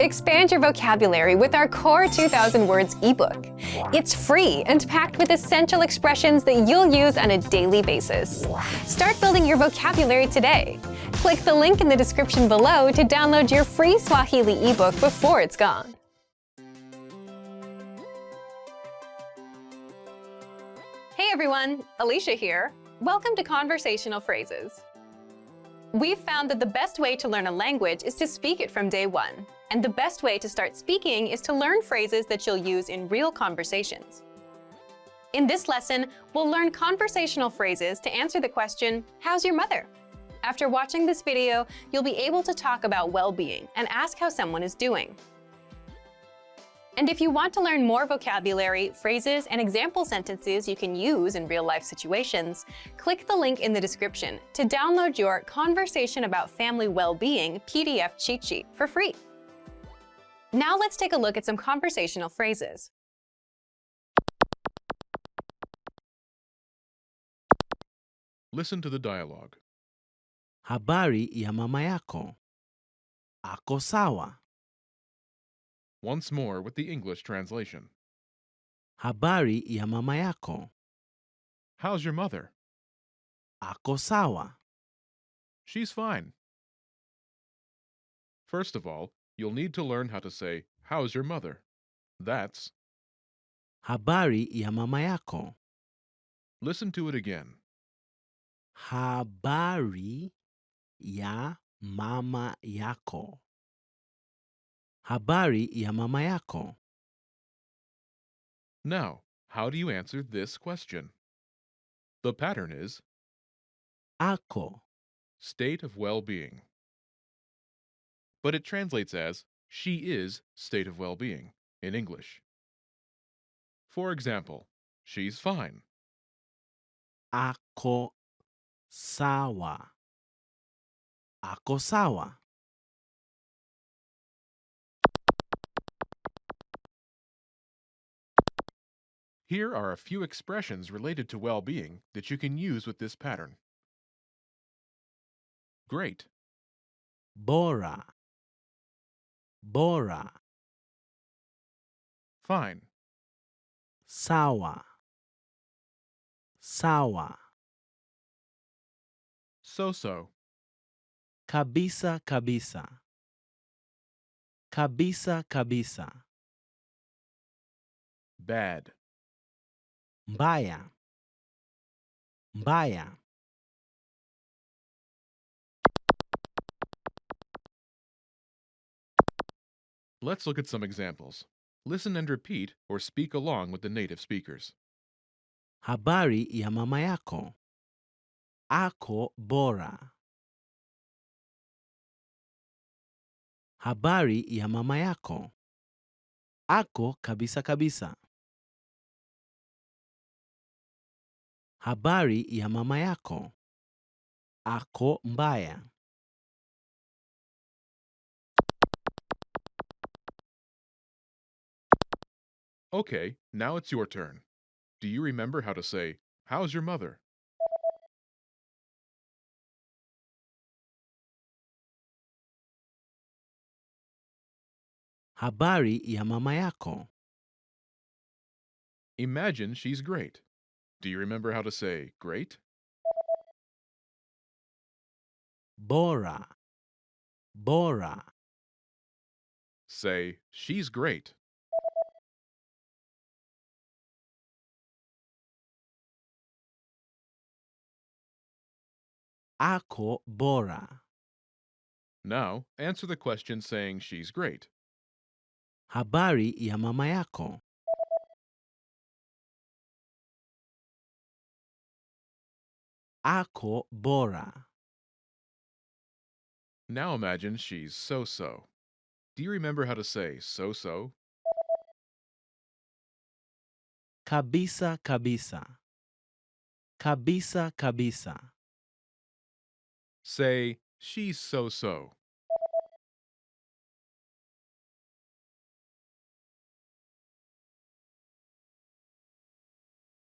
Expand your vocabulary with our Core 2000 Words ebook. It's free and packed with essential expressions that you'll use on a daily basis. Start building your vocabulary today. Click the link in the description below to download your free Swahili ebook before it's gone. Hey everyone, Alicia here. Welcome to Conversational Phrases. We've found that the best way to learn a language is to speak it from day one. And the best way to start speaking is to learn phrases that you'll use in real conversations. In this lesson, we'll learn conversational phrases to answer the question, how's your mother? After watching this video, you'll be able to talk about well-being and ask how someone is doing. And if you want to learn more vocabulary, phrases, and example sentences you can use in real-life situations, click the link in the description to download your Conversation About Family Well-Being PDF cheat sheet for free. Now let's take a look at some conversational phrases. Listen to the dialogue. Habari ya mama yako. Ako sawa. Once more with the English translation. Habari ya mama yako. How's your mother? Ako sawa. She's fine. First of all, you'll need to learn how to say, how's your mother? That's Habari ya mama yako. listen to it again. Habari ya mama yako. Habari ya mama yako. Now, how do you answer this question? The pattern is Ako. state of well-being. But it translates as she is state of well-being in English. For example, she's fine. Ako sawa. Ako sawa. Here are a few expressions related to well-being that you can use with this pattern. Great. Bora. Bora. Fine. Sawa. Sawa. So-so. Kabisa kabisa. Kabisa kabisa. Bad. Mbaya. Mbaya. Let's look at some examples. Listen and repeat or speak along with the native speakers. Habari ya mama yako. Ako bora. Habari ya mama yako. Ako kabisa kabisa. Habari ya mama yako. Ako mbaya. Okay, now it's your turn. Do you remember how to say, how's your mother? Habari ya mama yako. Imagine she's great. Do you remember how to say great? Bora. Bora. Say, she's great. Ako bora. Now, answer the question saying she's great. Habari ya mama yako. Ako bora. Now imagine she's so-so. Do you remember how to say so-so? Kabisa kabisa. Kabisa kabisa. Say, she's so-so.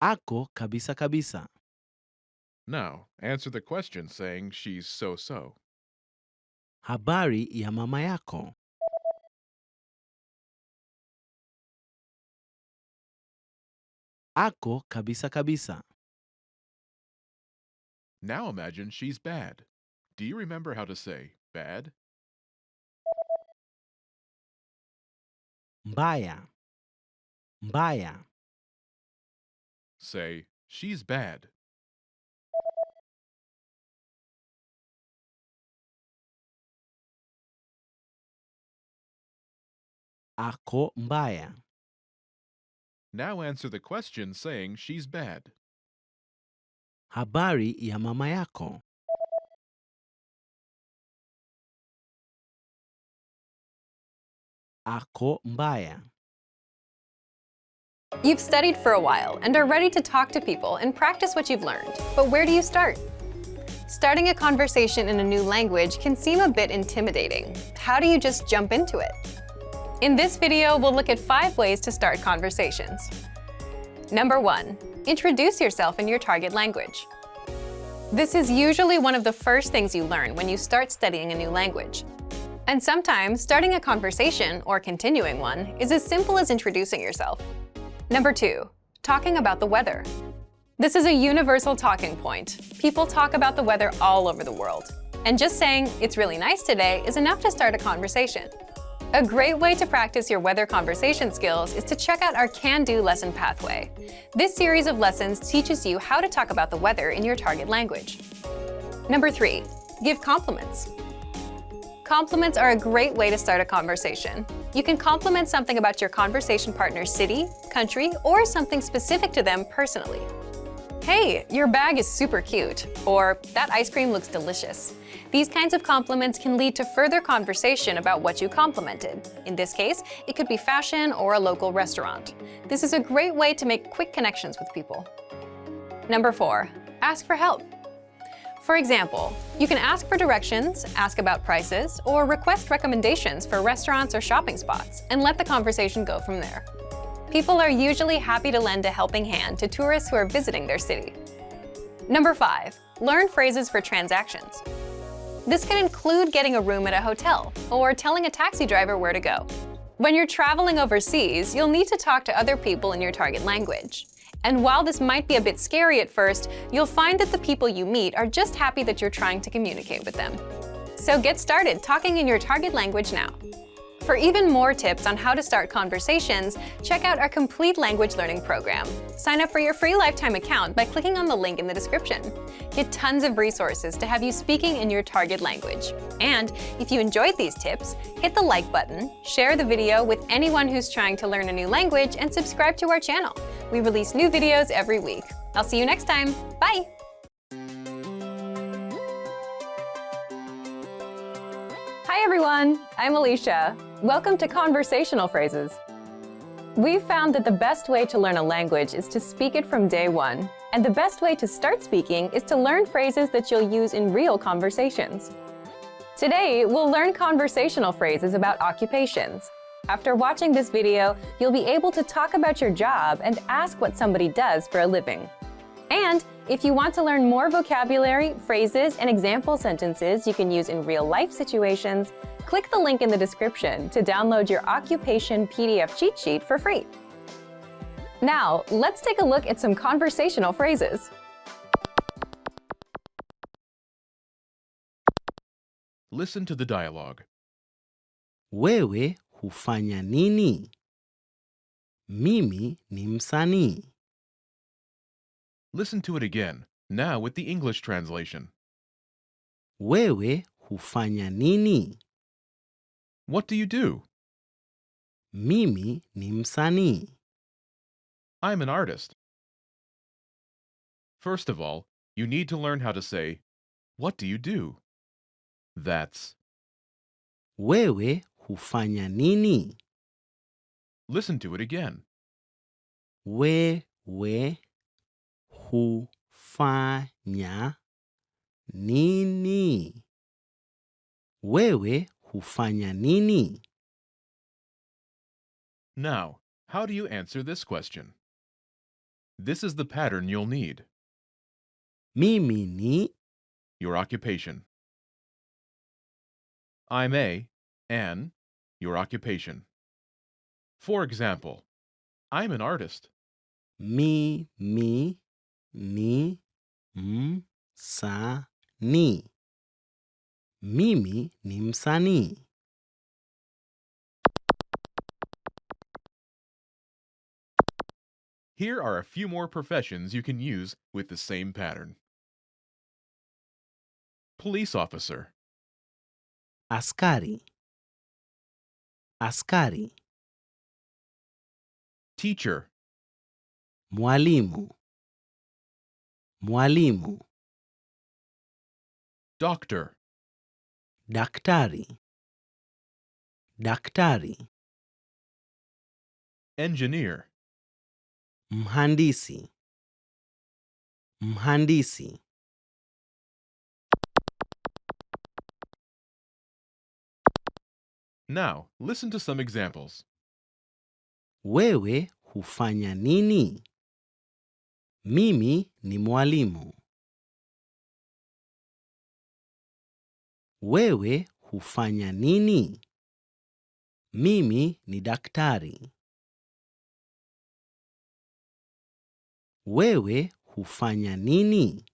Ako kabisa kabisa. Now, answer the question saying she's so-so. Habari ya mama yako. Ako kabisa kabisa. Now imagine she's bad. Do you remember how to say bad? Mbaya. Mbaya. Say, she's bad. Ako mbaya. Now answer the question saying she's bad. Habari ya mama yako. Ako mbaya. You've studied for a while and are ready to talk to people and practice what you've learned. But where do you start? Starting a conversation in a new language can seem a bit intimidating. How do you just jump into it? In this video, we'll look at 5 ways to start conversations. Number 1. Introduce yourself in your target language. This is usually one of the first things you learn when you start studying a new language. And sometimes, starting a conversation, or continuing one, is as simple as introducing yourself. Number 2. Talking about the weather. This is a universal talking point. People talk about the weather all over the world. And just saying, "It's really nice today," is enough to start a conversation. A great way to practice your weather conversation skills is to check out our Can-Do lesson pathway. This series of lessons teaches you how to talk about the weather in your target language. Number 3. Give compliments. Compliments are a great way to start a conversation. You can compliment something about your conversation partner's city, country, or something specific to them personally. "Hey, your bag is super cute," or "That ice cream looks delicious." These kinds of compliments can lead to further conversation about what you complimented. In this case, it could be fashion or a local restaurant. This is a great way to make quick connections with people. Number 4. Ask for help. For example, you can ask for directions, ask about prices, or request recommendations for restaurants or shopping spots, and let the conversation go from there. People are usually happy to lend a helping hand to tourists who are visiting their city. Number 5. Learn phrases for transactions. This can include getting a room at a hotel or telling a taxi driver where to go. When you're traveling overseas, you'll need to talk to other people in your target language. And while this might be a bit scary at first, you'll find that the people you meet are just happy that you're trying to communicate with them. So get started talking in your target language now. For even more tips on how to start conversations, check out our complete language learning program. Sign up for your free lifetime account by clicking on the link in the description. Get tons of resources to have you speaking in your target language. And if you enjoyed these tips, hit the like button, share the video with anyone who's trying to learn a new language, and subscribe to our channel. We release new videos every week. I'll see you next time. Bye! Hi everyone, I'm Alicia. Welcome to Conversational Phrases. We've found that the best way to learn a language is to speak it from day one. And the best way to start speaking is to learn phrases that you'll use in real conversations. Today, we'll learn conversational phrases about occupations. After watching this video, you'll be able to talk about your job and ask what somebody does for a living. And if you want to learn more vocabulary, phrases, and example sentences you can use in real-life situations, click the link in the description to download your occupation PDF cheat sheet for free. Now, let's take a look at some conversational phrases. Listen to the dialogue. Wewe hufanya nini? Mimi ni msanii. Listen to it again, now with the English translation. Wewe hufanya nini? What do you do? Mimi ni msanii. I'm an artist. First of all, you need to learn how to say, "What do you do?" That's Wewe hufanya nini? Listen to it again. Wewe hufanya nini? Wewe hufanya nini? Now, how do you answer this question? This is the pattern you'll need. Mimi ni Your occupation. I'm an, your occupation. For example, I'm an artist. Mimi ni msanii. Mimi ni msanii. Here are a few more professions you can use with the same pattern. Police officer, Askari. Askari. teacher, Mwalimu. Mwalimu. doctor, Daktari. Daktari. engineer, Mhandisi. Mhandisi. Now, listen to some examples. Wewe hufanya nini? Mimi ni mwalimu. Wewe hufanya nini? Mimi ni daktari. Wewe hufanya nini?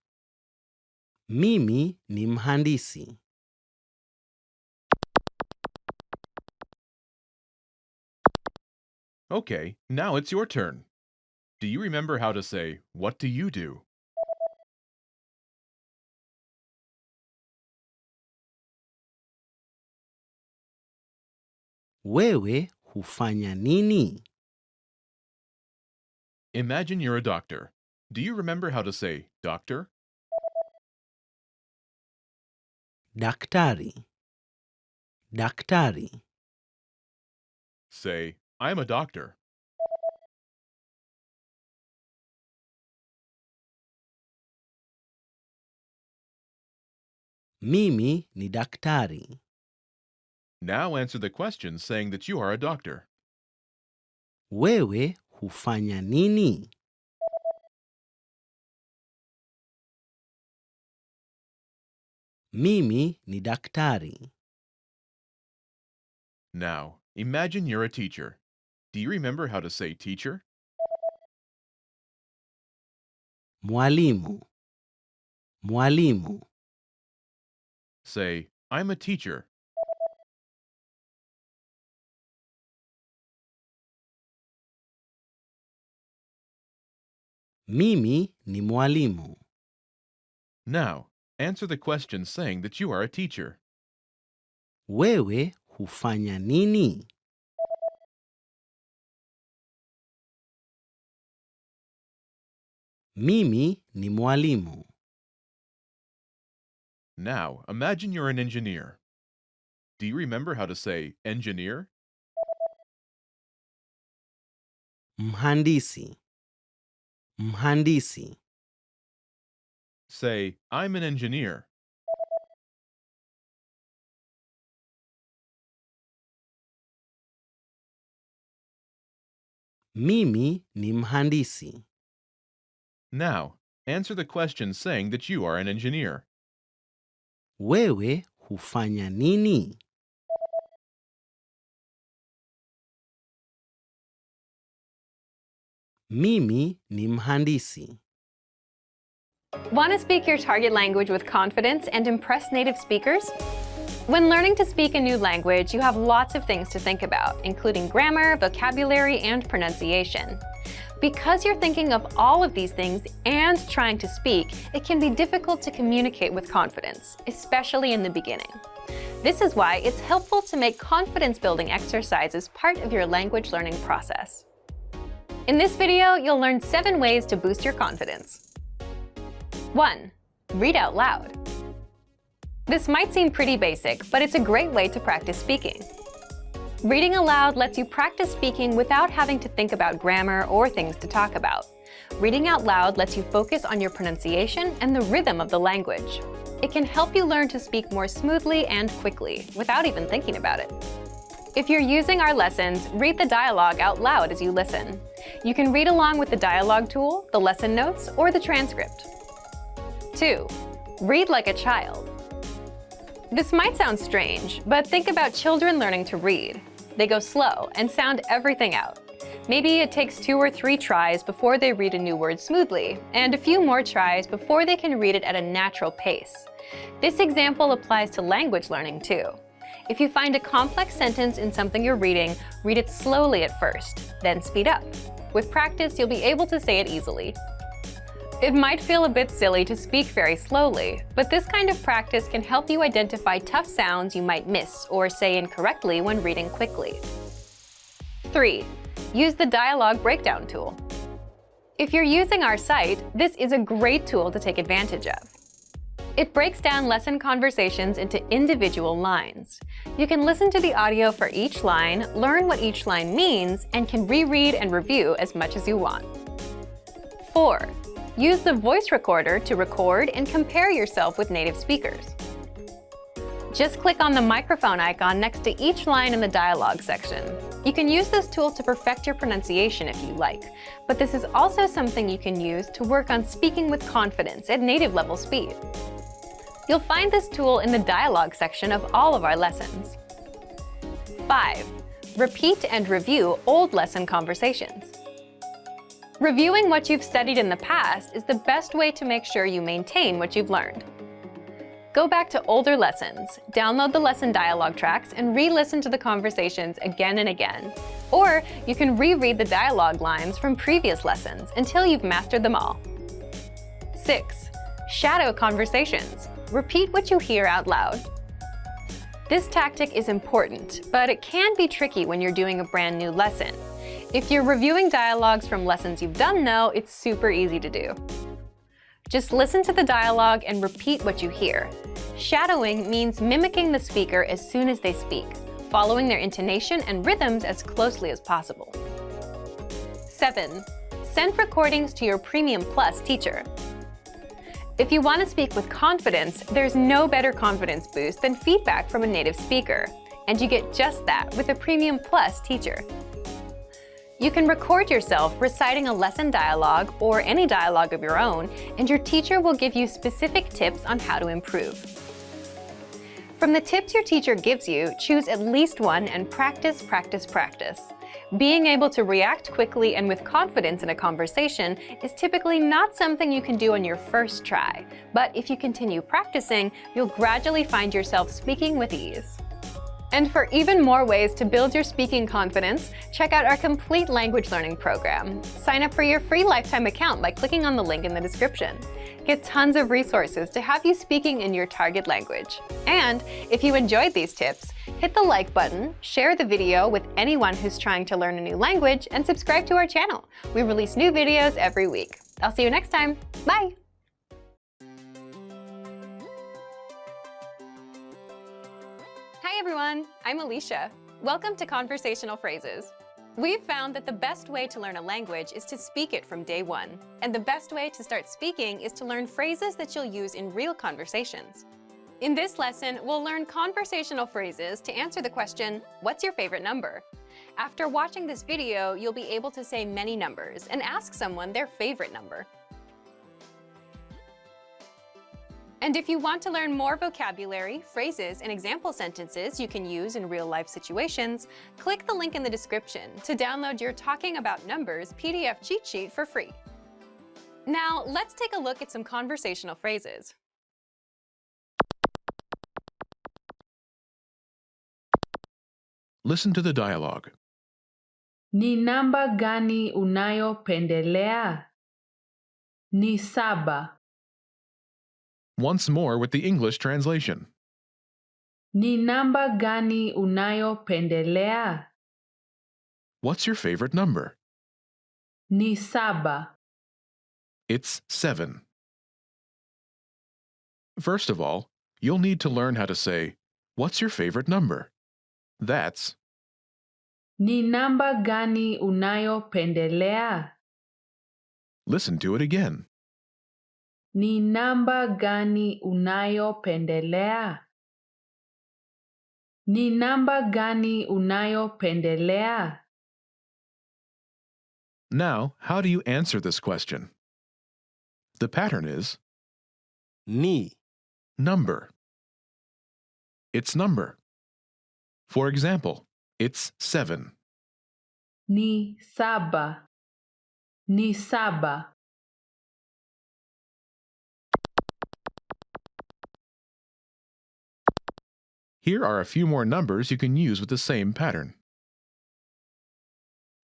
Mimi ni mhandisi. Okay, now it's your turn. Do you remember how to say, "What do you do?" Wewe hufanya nini? Imagine you're a doctor. Do you remember how to say, "Doctor"? Daktari. Daktari. Say, "I'm a doctor." Mimi ni daktari. Now answer the question saying that you are a doctor. Wewe hufanya nini? Mimi ni daktari. Now, imagine you're a teacher. Do you remember how to say teacher? Mwalimu. Mwalimu. Say, "I'm a teacher." Mimi ni mwalimu. Now, answer the question saying that you are a teacher. Wewe hufanya nini? Mimi ni mwalimu. Now, imagine you're an engineer. Do you remember how to say engineer? Mhandisi. Mhandisi. Say, "I'm an engineer." Mimi ni mhandisi. Now, answer the question saying that you are an engineer. Wewe hufanya nini? Mimi ni mhandisi. Want to speak your target language with confidence and impress native speakers? When learning to speak a new language, you have lots of things to think about, including grammar, vocabulary, and pronunciation. Because you're thinking of all of these things and trying to speak, it can be difficult to communicate with confidence, especially in the beginning. This is why it's helpful to make confidence-building exercises part of your language learning process. In this video, you'll learn 7 ways to boost your confidence. 1. Read out loud. This might seem pretty basic, but it's a great way to practice speaking. Reading aloud lets you practice speaking without having to think about grammar or things to talk about. Reading out loud lets you focus on your pronunciation and the rhythm of the language. It can help you learn to speak more smoothly and quickly, without even thinking about it. If you're using our lessons, read the dialogue out loud as you listen. You can read along with the dialogue tool, the lesson notes, or the transcript. 2. Read like a child. This might sound strange, but think about children learning to read. They go slow and sound everything out. Maybe it takes 2 or 3 tries before they read a new word smoothly, and a few more tries before they can read it at a natural pace. This example applies to language learning too. If you find a complex sentence in something you're reading, read it slowly at first, then speed up. With practice, you'll be able to say it easily. It might feel a bit silly to speak very slowly, but this kind of practice can help you identify tough sounds you might miss or say incorrectly when reading quickly. 3. Use the dialogue breakdown tool. If you're using our site, this is a great tool to take advantage of. It breaks down lesson conversations into individual lines. You can listen to the audio for each line, learn what each line means, and can reread and review as much as you want. 4. Use the voice recorder to record and compare yourself with native speakers. Just click on the microphone icon next to each line in the dialogue section. You can use this tool to perfect your pronunciation if you like, but this is also something you can use to work on speaking with confidence at native level speed. You'll find this tool in the dialogue section of all of our lessons. 5. Repeat and review old lesson conversations. Reviewing what you've studied in the past is the best way to make sure you maintain what you've learned. Go back to older lessons, download the lesson dialogue tracks, and re-listen to the conversations again and again. Or you can reread the dialogue lines from previous lessons until you've mastered them all. 6. Shadow conversations. Repeat what you hear out loud. This tactic is important, but it can be tricky when you're doing a brand new lesson. If you're reviewing dialogues from lessons you've done though, it's super easy to do. Just listen to the dialogue and repeat what you hear. Shadowing means mimicking the speaker as soon as they speak, following their intonation and rhythms as closely as possible. 7. Send recordings to your Premium Plus teacher. If you want to speak with confidence, there's no better confidence boost than feedback from a native speaker, and you get just that with a Premium Plus teacher. You can record yourself reciting a lesson dialogue or any dialogue of your own, and your teacher will give you specific tips on how to improve. From the tips your teacher gives you, choose at least one and practice, practice, practice. Being able to react quickly and with confidence in a conversation is typically not something you can do on your first try, but if you continue practicing, you'll gradually find yourself speaking with ease. And for even more ways to build your speaking confidence, check out our complete language learning program. Sign up for your free lifetime account by clicking on the link in the description. Get tons of resources to have you speaking in your target language. And if you enjoyed these tips, hit the like button, share the video with anyone who's trying to learn a new language, and subscribe to our channel. We release new videos every week. I'll see you next time. Bye! Hi everyone, I'm Alicia. Welcome to Conversational Phrases. We've found that the best way to learn a language is to speak it from day one. And the best way to start speaking is to learn phrases that you'll use in real conversations. In this lesson, we'll learn conversational phrases to answer the question, what's your favorite number? After watching this video, you'll be able to say many numbers and ask someone their favorite number. And if you want to learn more vocabulary, phrases, and example sentences you can use in real-life situations, click the link in the description to download your Talking About Numbers PDF cheat sheet for free. Now, let's take a look at some conversational phrases. Listen to the dialogue. Ni namba gani unayopendelea? Ni saba. Once more with the English translation. Ni namba gani unayopendelea? What's your favorite number? Ni saba. It's 7. First of all, you'll need to learn how to say, what's your favorite number? That's Ni namba gani unayopendelea? Listen to it again. Ni namba gani unayopendelea? Ni namba gani unayopendelea? Now, how do you answer this question? The pattern is Ni. number. It's number. For example, it's 7. Ni saba. Ni saba. Here are a few more numbers you can use with the same pattern.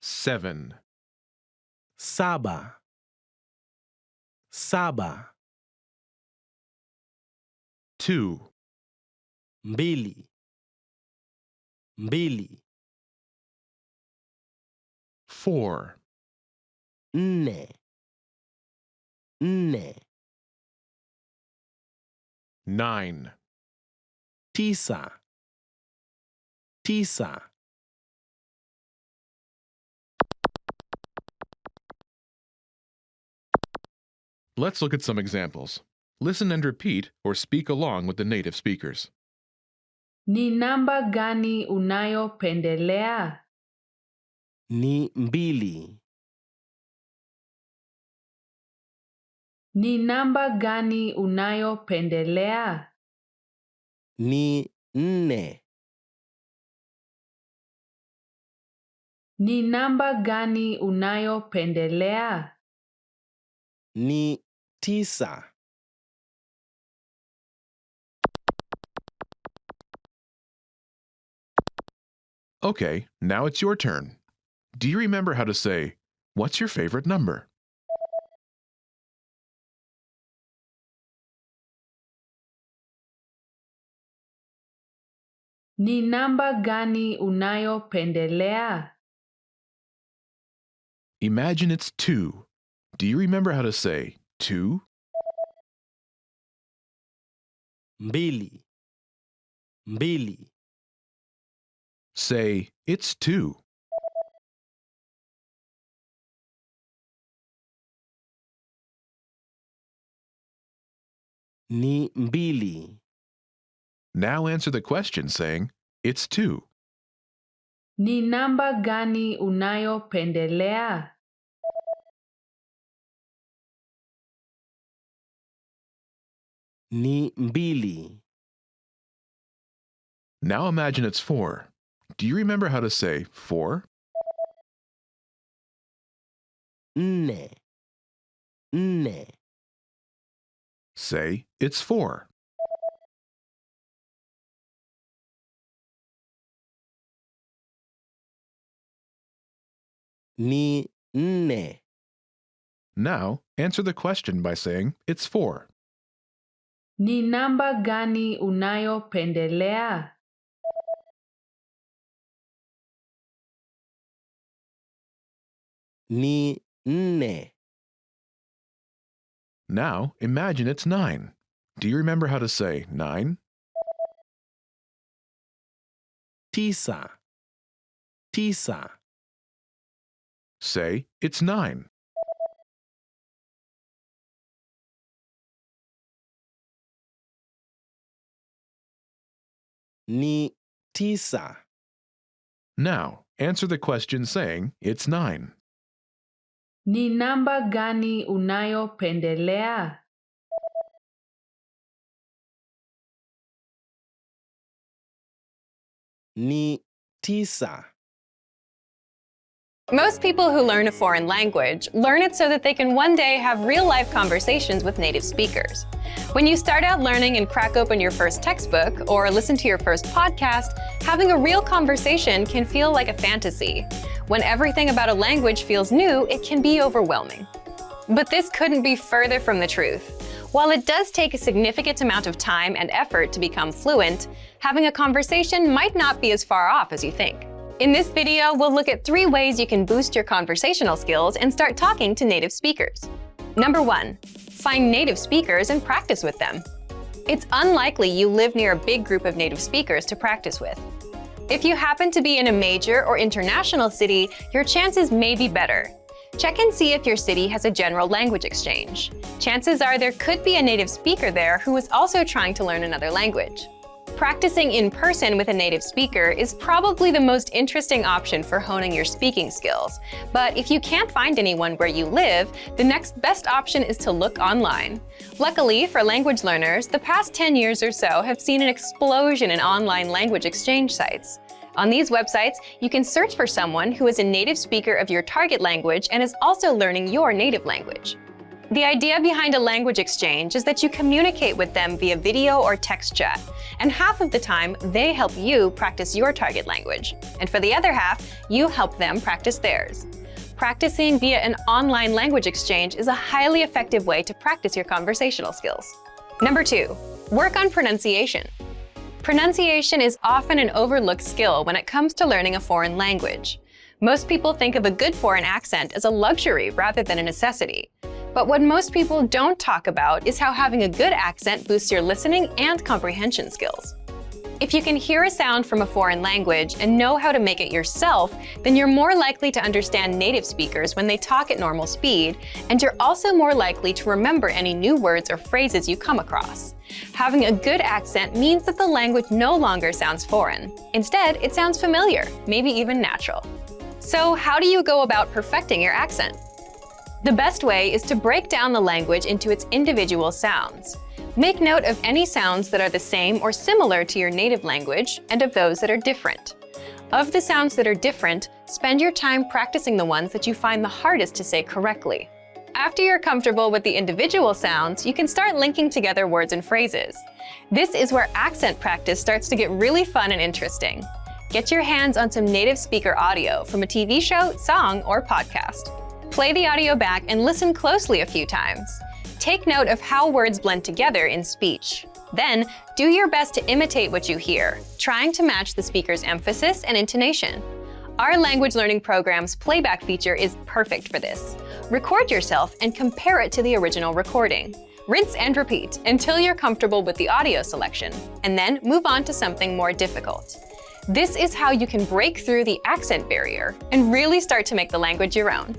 7, Saba. Saba. 2, Mbili. Mbili. 4, Nne. Nne. 9, Tisa. Tisa. Let's look at some examples. Listen and repeat or speak along with the native speakers. Ni namba gani unayopendelea? Ni mbili. Ni namba gani unayopendelea? Ni nne. Ni namba gani unayopendelea? Ni tisa. Okay, now it's your turn. Do you remember how to say, "What's your favorite number?" Ni namba gani unayopendelea? Imagine it's 2. Do you remember how to say 2? Mbili. Mbili. Say, "It's 2." Ni mbili. Now answer the question saying, "It's 2." Ni namba gani unayopendelea? Ni mbili. Now imagine it's 4. Do you remember how to say 4? Nne. Nne. Say, "It's 4." Ni nne. Now answer the question by saying, "It's 4." Ni namba gani unayopendelea? Ni nne. Now imagine it's 9. Do you remember how to say 9? Tisa. Tisa. Say, "It's 9." Ni tisa. Now answer the question saying, "It's 9." Ni namba gani unayopendelea? Ni tisa. Most people who learn a foreign language learn it so that they can one day have real-life conversations with native speakers. When you start out learning and crack open your first textbook or listen to your first podcast, having a real conversation can feel like a fantasy. When everything about a language feels new, it can be overwhelming. But this couldn't be further from the truth. While it does take a significant amount of time and effort to become fluent, having a conversation might not be as far off as you think. In this video, we'll look at 3 ways you can boost your conversational skills and start talking to native speakers. Number 1, find native speakers and practice with them. It's unlikely you live near a big group of native speakers to practice with. If you happen to be in a major or international city, your chances may be better. Check and see if your city has a general language exchange. Chances are there could be a native speaker there who is also trying to learn another language. Practicing in person with a native speaker is probably the most interesting option for honing your speaking skills. But if you can't find anyone where you live, the next best option is to look online. Luckily for language learners, the past 10 years or so have seen an explosion in online language exchange sites. On these websites, you can search for someone who is a native speaker of your target language and is also learning your native language. The idea behind a language exchange is that you communicate with them via video or text chat, and half of the time, they help you practice your target language. And for the other half, you help them practice theirs. Practicing via an online language exchange is a highly effective way to practice your conversational skills. Number 2, work on pronunciation. Pronunciation is often an overlooked skill when it comes to learning a foreign language. Most people think of a good foreign accent as a luxury rather than a necessity. But what most people don't talk about is how having a good accent boosts your listening and comprehension skills. If you can hear a sound from a foreign language and know how to make it yourself, then you're more likely to understand native speakers when they talk at normal speed, and you're also more likely to remember any new words or phrases you come across. Having a good accent means that the language no longer sounds foreign. Instead, it sounds familiar, maybe even natural. So how do you go about perfecting your accent? The best way is to break down the language into its individual sounds. Make note of any sounds that are the same or similar to your native language and of those that are different. Of the sounds that are different, spend your time practicing the ones that you find the hardest to say correctly. After you're comfortable with the individual sounds, you can start linking together words and phrases. This is where accent practice starts to get really fun and interesting. Get your hands on some native speaker audio from a TV show, song, or podcast. Play the audio back and listen closely a few times. Take note of how words blend together in speech. Then, do your best to imitate what you hear, trying to match the speaker's emphasis and intonation. Our language learning program's playback feature is perfect for this. Record yourself and compare it to the original recording. Rinse and repeat until you're comfortable with the audio selection, and then move on to something more difficult. This is how you can break through the accent barrier and really start to make the language your own.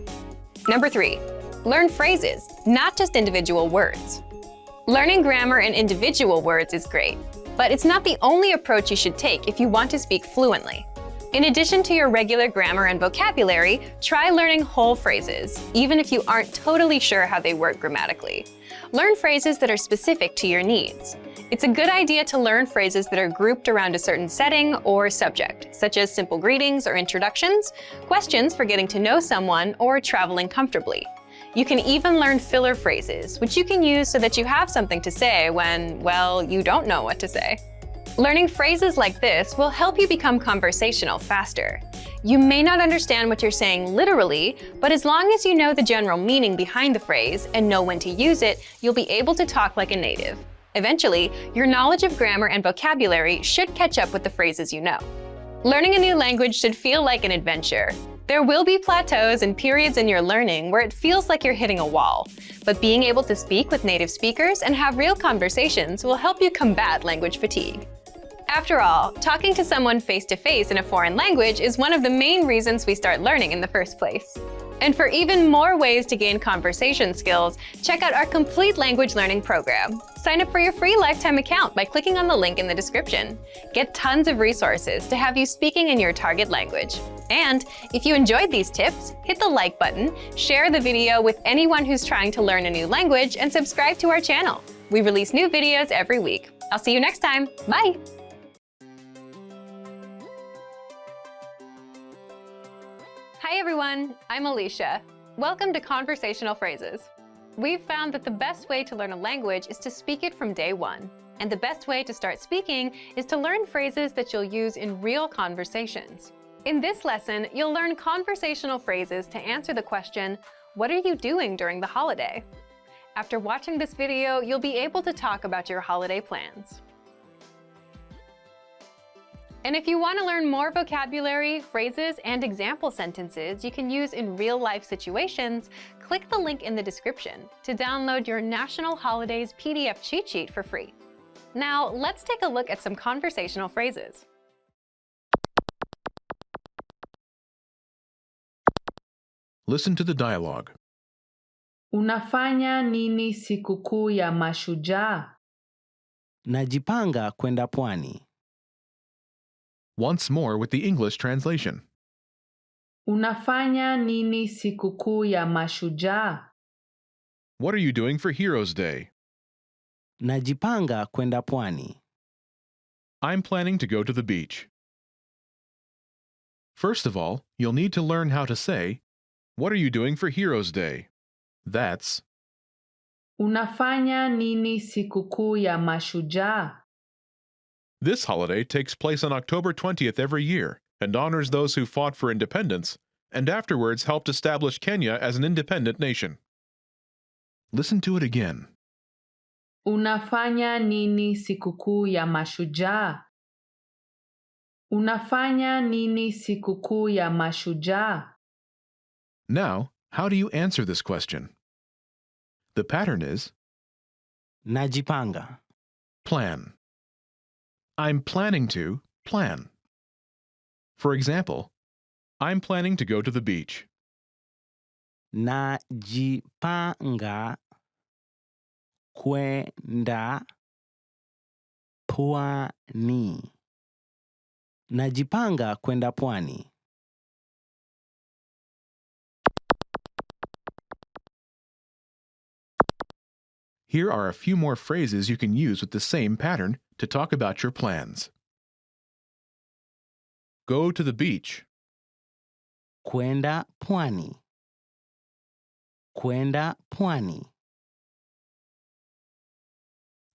Number 3, learn phrases, not just individual words. Learning grammar and individual words is great, but it's not the only approach you should take if you want to speak fluently. In addition to your regular grammar and vocabulary, try learning whole phrases, even if you aren't totally sure how they work grammatically. Learn phrases that are specific to your needs. It's a good idea to learn phrases that are grouped around a certain setting or subject, such as simple greetings or introductions, questions for getting to know someone, or traveling comfortably. You can even learn filler phrases, which you can use so that you have something to say when, well, you don't know what to say. Learning phrases like this will help you become conversational faster. You may not understand what you're saying literally, but as long as you know the general meaning behind the phrase and know when to use it, you'll be able to talk like a native. Eventually, your knowledge of grammar and vocabulary should catch up with the phrases you know. Learning a new language should feel like an adventure. There will be plateaus and periods in your learning where it feels like you're hitting a wall, but being able to speak with native speakers and have real conversations will help you combat language fatigue. After all, talking to someone face-to-face in a foreign language is one of the main reasons we start learning in the first place. And for even more ways to gain conversation skills, check out our complete language learning program. Sign up for your free lifetime account by clicking on the link in the description. Get tons of resources to have you speaking in your target language. And if you enjoyed these tips, hit the like button, share the video with anyone who's trying to learn a new language, and subscribe to our channel. We release new videos every week. I'll see you next time. Bye! Hi everyone, I'm Alicia. Welcome to Conversational Phrases. We've found that the best way to learn a language is to speak it from day one. And the best way to start speaking is to learn phrases that you'll use in real conversations. In this lesson, you'll learn conversational phrases to answer the question, what are you doing during the holiday? After watching this video, you'll be able to talk about your holiday plans. And if you want to learn more vocabulary, phrases, and example sentences you can use in real-life situations, click the link in the description to download your National Holidays PDF cheat sheet for free. Now, let's take a look at some conversational phrases. Listen to the dialogue. Unafanya nini sikukuu ya mashujaa? Najipanga kwenda pwani. Once more with the English translation. Unafanya nini sikukuu ya mashujaa? What are you doing for Heroes Day? Najipanga kwenda pwani. I'm planning to go to the beach. First of all, you'll need to learn how to say, "What are you doing for Heroes Day?" That's Unafanya nini sikukuu ya mashujaa? This holiday takes place on October 20th every year and honors those who fought for independence and afterwards helped establish Kenya as an independent nation. Listen to it again. Unafanya nini sikukuu ya mashujaa? Unafanya nini sikukuu ya mashujaa? Now, how do you answer this question? The pattern is Najipanga. plan. I'm planning to plan. For example, I'm planning to go to the beach. Najipanga kwenda pwani. Najipanga kwenda pwani. Here are a few more phrases you can use with the same pattern to talk about your plans. Go to the beach. Kwenda pwani. Kwenda pwani.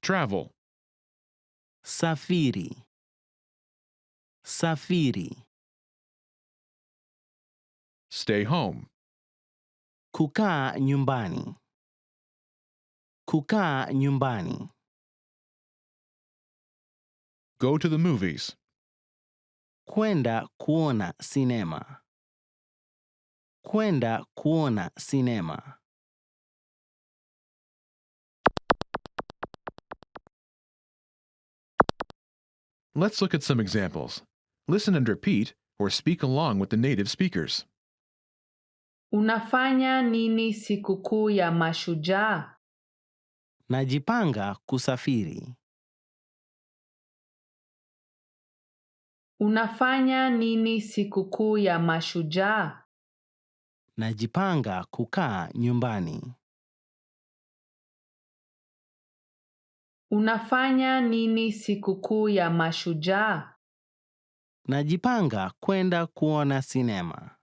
Travel. Safiri. Safiri. Stay home. Kukaa nyumbani. Kukaa nyumbani. Go to the movies. Kwenda kuona sinema. Kwenda kuona sinema. Let's look at some examples. Listen and repeat or speak along with the native speakers. Unafanya nini sikukuu ya mashujaa? Najipanga kusafiri. Unafanya nini sikukuu ya mashujaa? Najipanga kukaa nyumbani. Unafanya nini sikukuu ya mashujaa? Najipanga kwenda kuona sinema.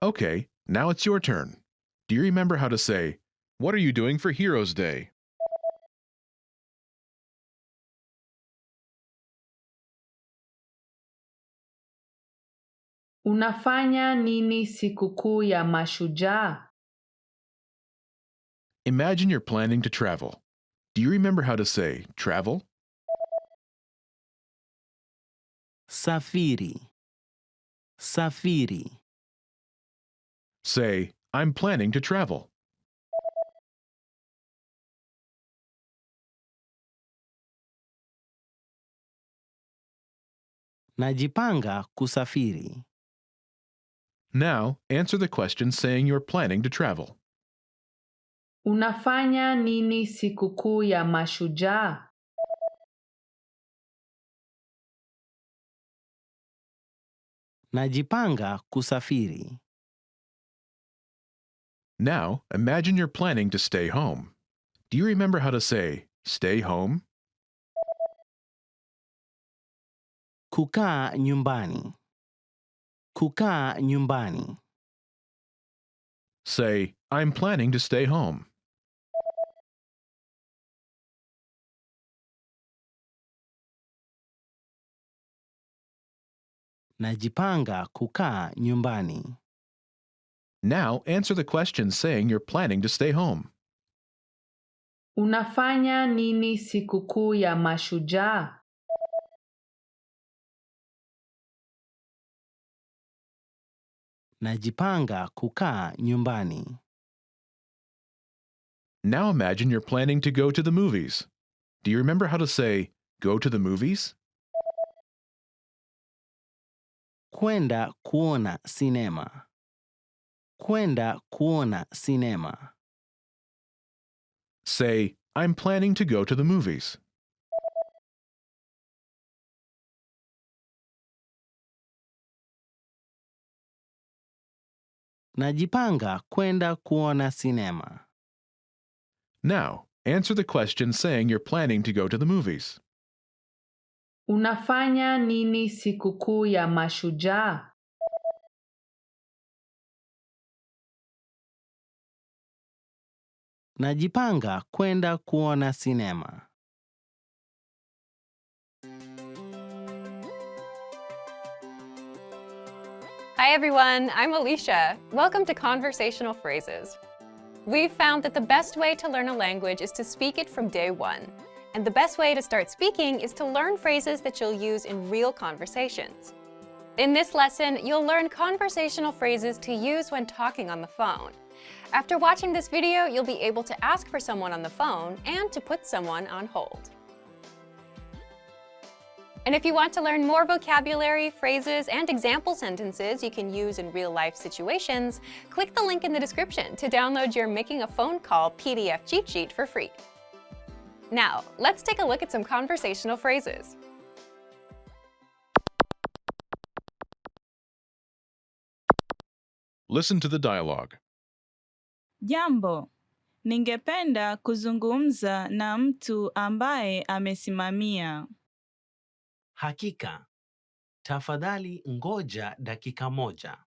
Okay, now it's your turn. Do you remember how to say, "What are you doing for Heroes Day?" Unafanya nini sikukuu ya mashujaa? Imagine you're planning to travel. Do you remember how to say travel? Safiri. Safiri. Say, "I'm planning to travel." Najipanga kusafiri. Now, answer the question saying you're planning to travel. Unafanya nini sikukuu ya mashujaa? Najipanga kusafiri. Now, imagine you're planning to stay home. Do you remember how to say stay home? Kukaa nyumbani. Kukaa nyumbani. Say, "I'm planning to stay home." Najipanga kukaa nyumbani. Now, answer the question saying you're planning to stay home. Unafanya nini sikukuu ya mashujaa? Najipanga kukaa nyumbani. Now imagine you're planning to go to the movies. Do you remember how to say go to the movies? Kwenda kuona sinema. Kwenda kuona sinema. Say, "I'm planning to go to the movies." Najipanga kwenda kuona sinema. Now, Answer the question saying you're planning to go to the movies. Unafanya nini sikukuu ya mashujaa? Najipanga kwenda kuona sinema. Hi everyone, I'm Alicia. Welcome to Conversational Phrases. We've found that the best way to learn a language is to speak it from day one. And the best way to start speaking is to learn phrases that you'll use in real conversations. In this lesson, you'll learn conversational phrases to use when talking on the phone. After watching this video, you'll be able to ask for someone on the phone and to put someone on hold. And if you want to learn more vocabulary, phrases, and example sentences you can use in real-life situations, click the link in the description to download your Making a Phone Call PDF cheat sheet for free. Now, let's take a look at some conversational phrases. Listen to the dialogue. Jambo, ningependa kuzungumza na mtu ambaye amesimamia. Hakika. Tafadhali ngoja dakika moja.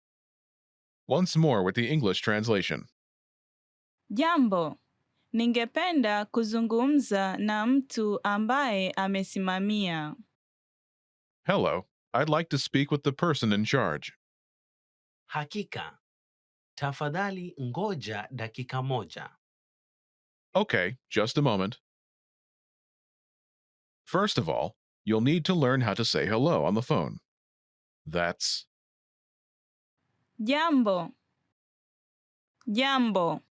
Once more with the English translation. Jambo, ningependa kuzungumza na mtu ambaye amesimamia. Hello, I'd like to speak with the person in charge. Hakika. Tafadhali ngoja dakika moja. Okay, just a moment. First of all, you'll need to learn how to say hello on the phone. That's Jambo. Jambo.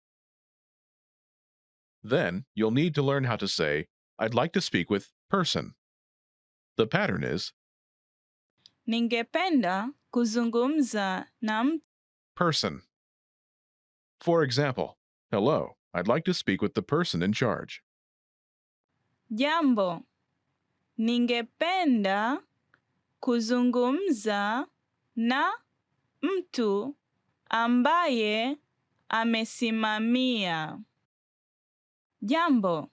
Then you'll need to learn how to say, I'd like to speak with person. The pattern is Ningependa kuzungumza na mtu. person. For example, hello, I'd like to speak with the person in charge. Jambo, ningependa kuzungumza na mtu ambaye amesimamia. Jambo,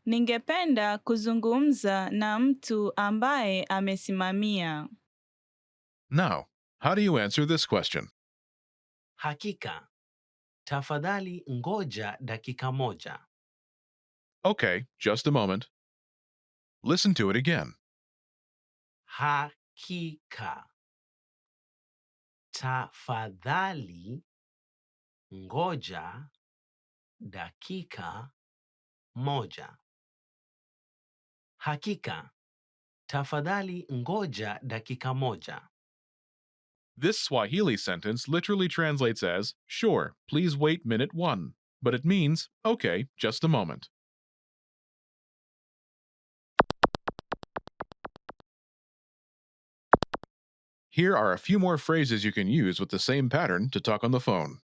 ningependa kuzungumza na mtu ambaye amesimamia. Now, how do you answer this question? Hakika. Tafadhali ngoja dakika moja. Okay, just a moment. Listen to it again. Hakika. Tafadhali ngoja dakika moja. Hakika. Tafadhali ngoja dakika moja. This Swahili sentence literally translates as, sure, please wait minute 1, but it means, okay, just a moment. Here are a few more phrases you can use with the same pattern to talk on the phone.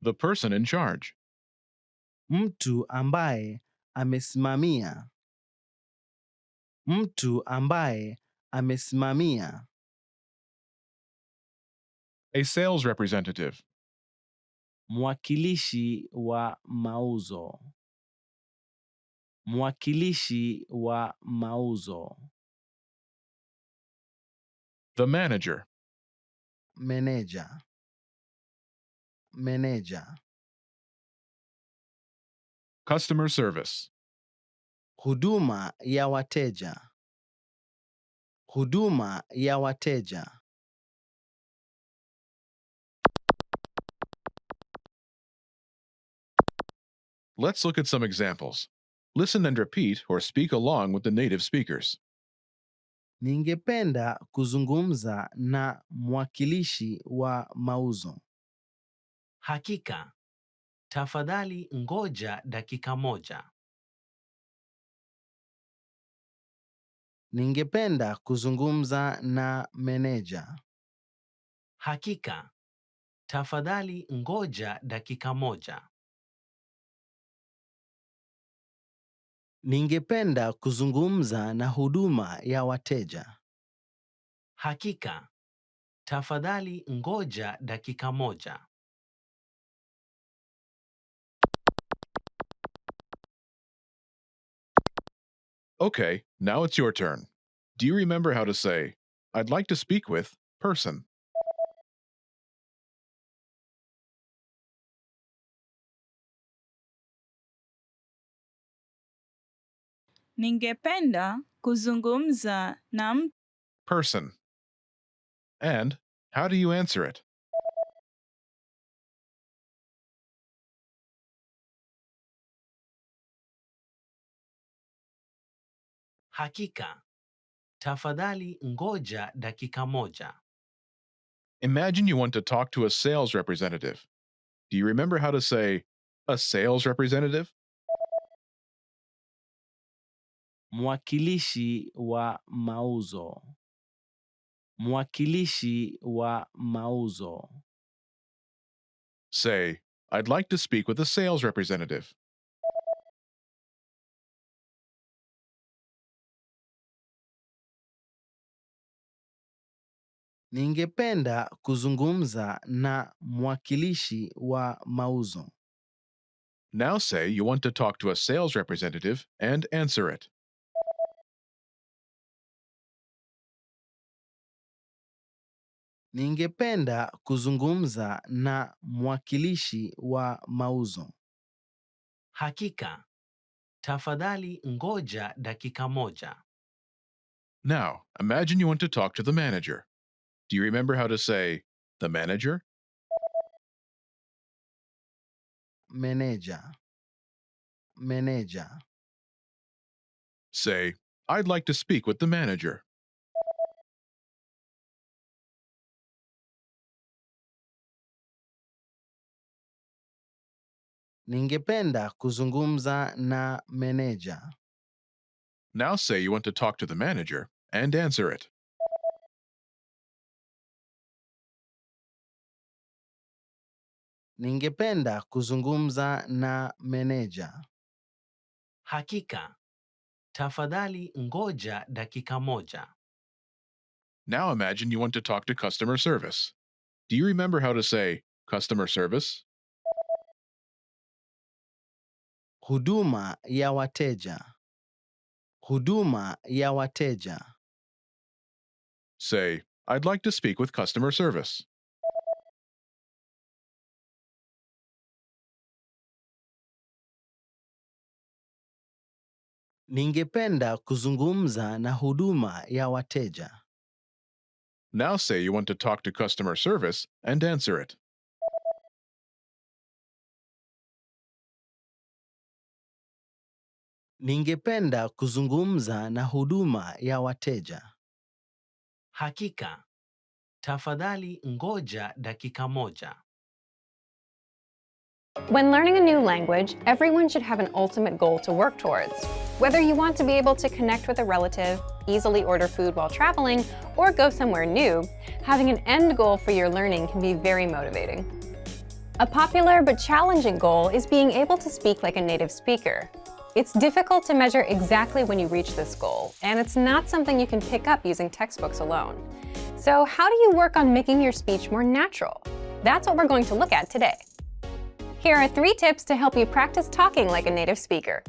The person in charge. Mtu ambaye amesimamia. Mtu ambaye amesimamia. A sales representative. Mwakilishi wa mauzo. Mwakilishi wa mauzo. The manager. Meneja. Meneja. Customer service. Huduma ya wateja. Huduma ya wateja. Let's look at some examples. Listen and repeat or speak along with the native speakers. Ningependa kuzungumza na mwakilishi wa mauzo. Hakika. Tafadhali ngoja dakika moja. Ningependa kuzungumza na meneja. Hakika. Tafadhali ngoja dakika moja. Ningependa kuzungumza na huduma ya wateja. Hakika. Tafadhali ngoja dakika moja. Okay, now it's your turn. Do you remember how to say, I'd like to speak with person? Ningependa kuzungumza na mtu. Person. And how do you answer it? Hakika. Tafadhali ngoja dakika moja. Imagine you want to talk to a sales representative. Do you remember how to say, a sales representative? Mwakilishi wa mauzo. Mwakilishi wa mauzo. Say, I'd like to speak with a sales representative. Ningependa kuzungumza na mwakilishi wa mauzo. Now say you want to talk to a sales representative and answer it. Ningependa kuzungumza na mwakilishi wa mauzo. Hakika. Tafadhali ngoja dakika moja. Now, imagine you want to talk to the manager. Do you remember how to say, the manager? Meneja. Meneja. Say, I'd like to speak with the manager. Ningependa kuzungumza na meneja. Now say you want to talk to the manager and answer it. Ningependa kuzungumza na meneja. Hakika. Tafadhali ngoja dakika moja. Now imagine you want to talk to customer service. Do you remember how to say customer service? Huduma ya wateja. Huduma ya wateja. Say, I'd like to speak with customer service. Ningependa kuzungumza na huduma ya wateja. Now say you want to talk to customer service and answer it. Ningependa kuzungumza na huduma ya wateja. Hakika. Tafadhali ngoja dakika moja. When learning a new language, everyone should have an ultimate goal to work towards. Whether you want to be able to connect with a relative, easily order food while traveling, or go somewhere new, having an end goal for your learning can be very motivating. A popular but challenging goal is being able to speak like a native speaker. It's difficult to measure exactly when you reach this goal, and it's not something you can pick up using textbooks alone. So how do you work on making your speech more natural? That's what we're going to look at today. Here are 3 tips to help you practice talking like a native speaker.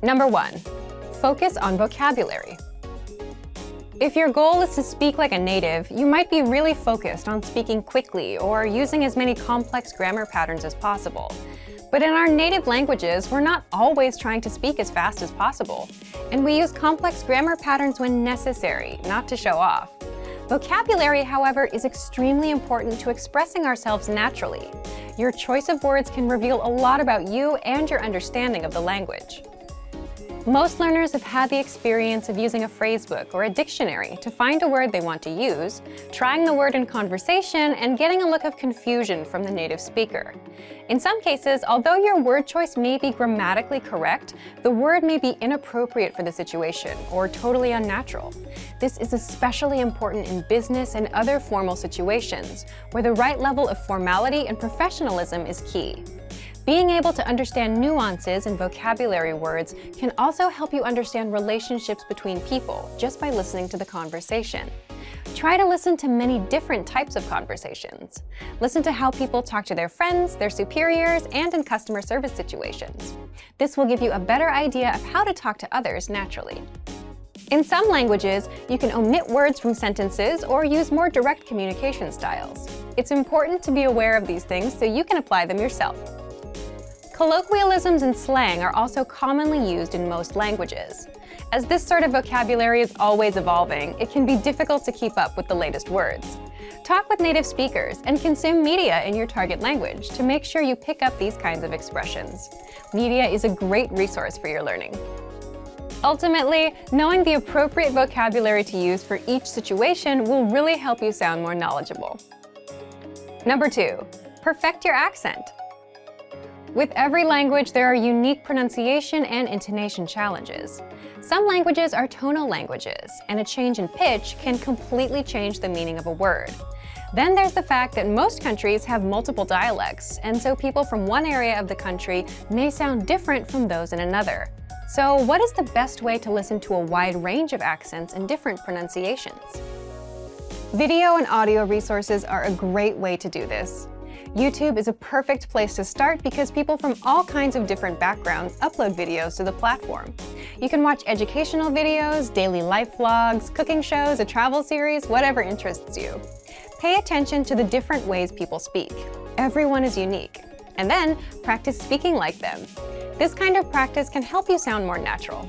Number 1, focus on vocabulary. If your goal is to speak like a native, you might be really focused on speaking quickly or using as many complex grammar patterns as possible. But in our native languages, we're not always trying to speak as fast as possible, and we use complex grammar patterns when necessary, not to show off. Vocabulary, however, is extremely important to expressing ourselves naturally. Your choice of words can reveal a lot about you and your understanding of the language. Most learners have had the experience of using a phrasebook or a dictionary to find a word they want to use, trying the word in conversation, and getting a look of confusion from the native speaker. In some cases, although your word choice may be grammatically correct, the word may be inappropriate for the situation or totally unnatural. This is especially important in business and other formal situations, where the right level of formality and professionalism is key. Being able to understand nuances in vocabulary words can also help you understand relationships between people just by listening to the conversation. Try to listen to many different types of conversations. Listen to how people talk to their friends, their superiors, and in customer service situations. This will give you a better idea of how to talk to others naturally. In some languages, you can omit words from sentences or use more direct communication styles. It's important to be aware of these things so you can apply them yourself. Colloquialisms and slang are also commonly used in most languages. As this sort of vocabulary is always evolving, it can be difficult to keep up with the latest words. Talk with native speakers and consume media in your target language to make sure you pick up these kinds of expressions. Media is a great resource for your learning. Ultimately, knowing the appropriate vocabulary to use for each situation will really help you sound more knowledgeable. Number 2, perfect your accent. With every language, there are unique pronunciation and intonation challenges. Some languages are tonal languages, and a change in pitch can completely change the meaning of a word. Then there's the fact that most countries have multiple dialects, and so people from one area of the country may sound different from those in another. So what is the best way to listen to a wide range of accents and different pronunciations? Video and audio resources are a great way to do this. YouTube is a perfect place to start because people from all kinds of different backgrounds upload videos to the platform. You can watch educational videos, daily life vlogs, cooking shows, a travel series, whatever interests you. Pay attention to the different ways people speak. Everyone is unique. And then practice speaking like them. This kind of practice can help you sound more natural.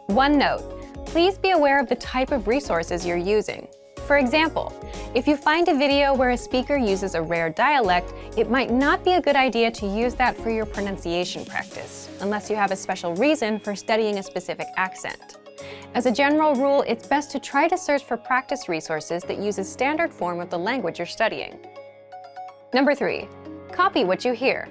One note, please be aware of the type of resources you're using. For example, if you find a video where a speaker uses a rare dialect, it might not be a good idea to use that for your pronunciation practice, unless you have a special reason for studying a specific accent. As a general rule, it's best to try to search for practice resources that use a standard form of the language you're studying. Number 3, copy what you hear.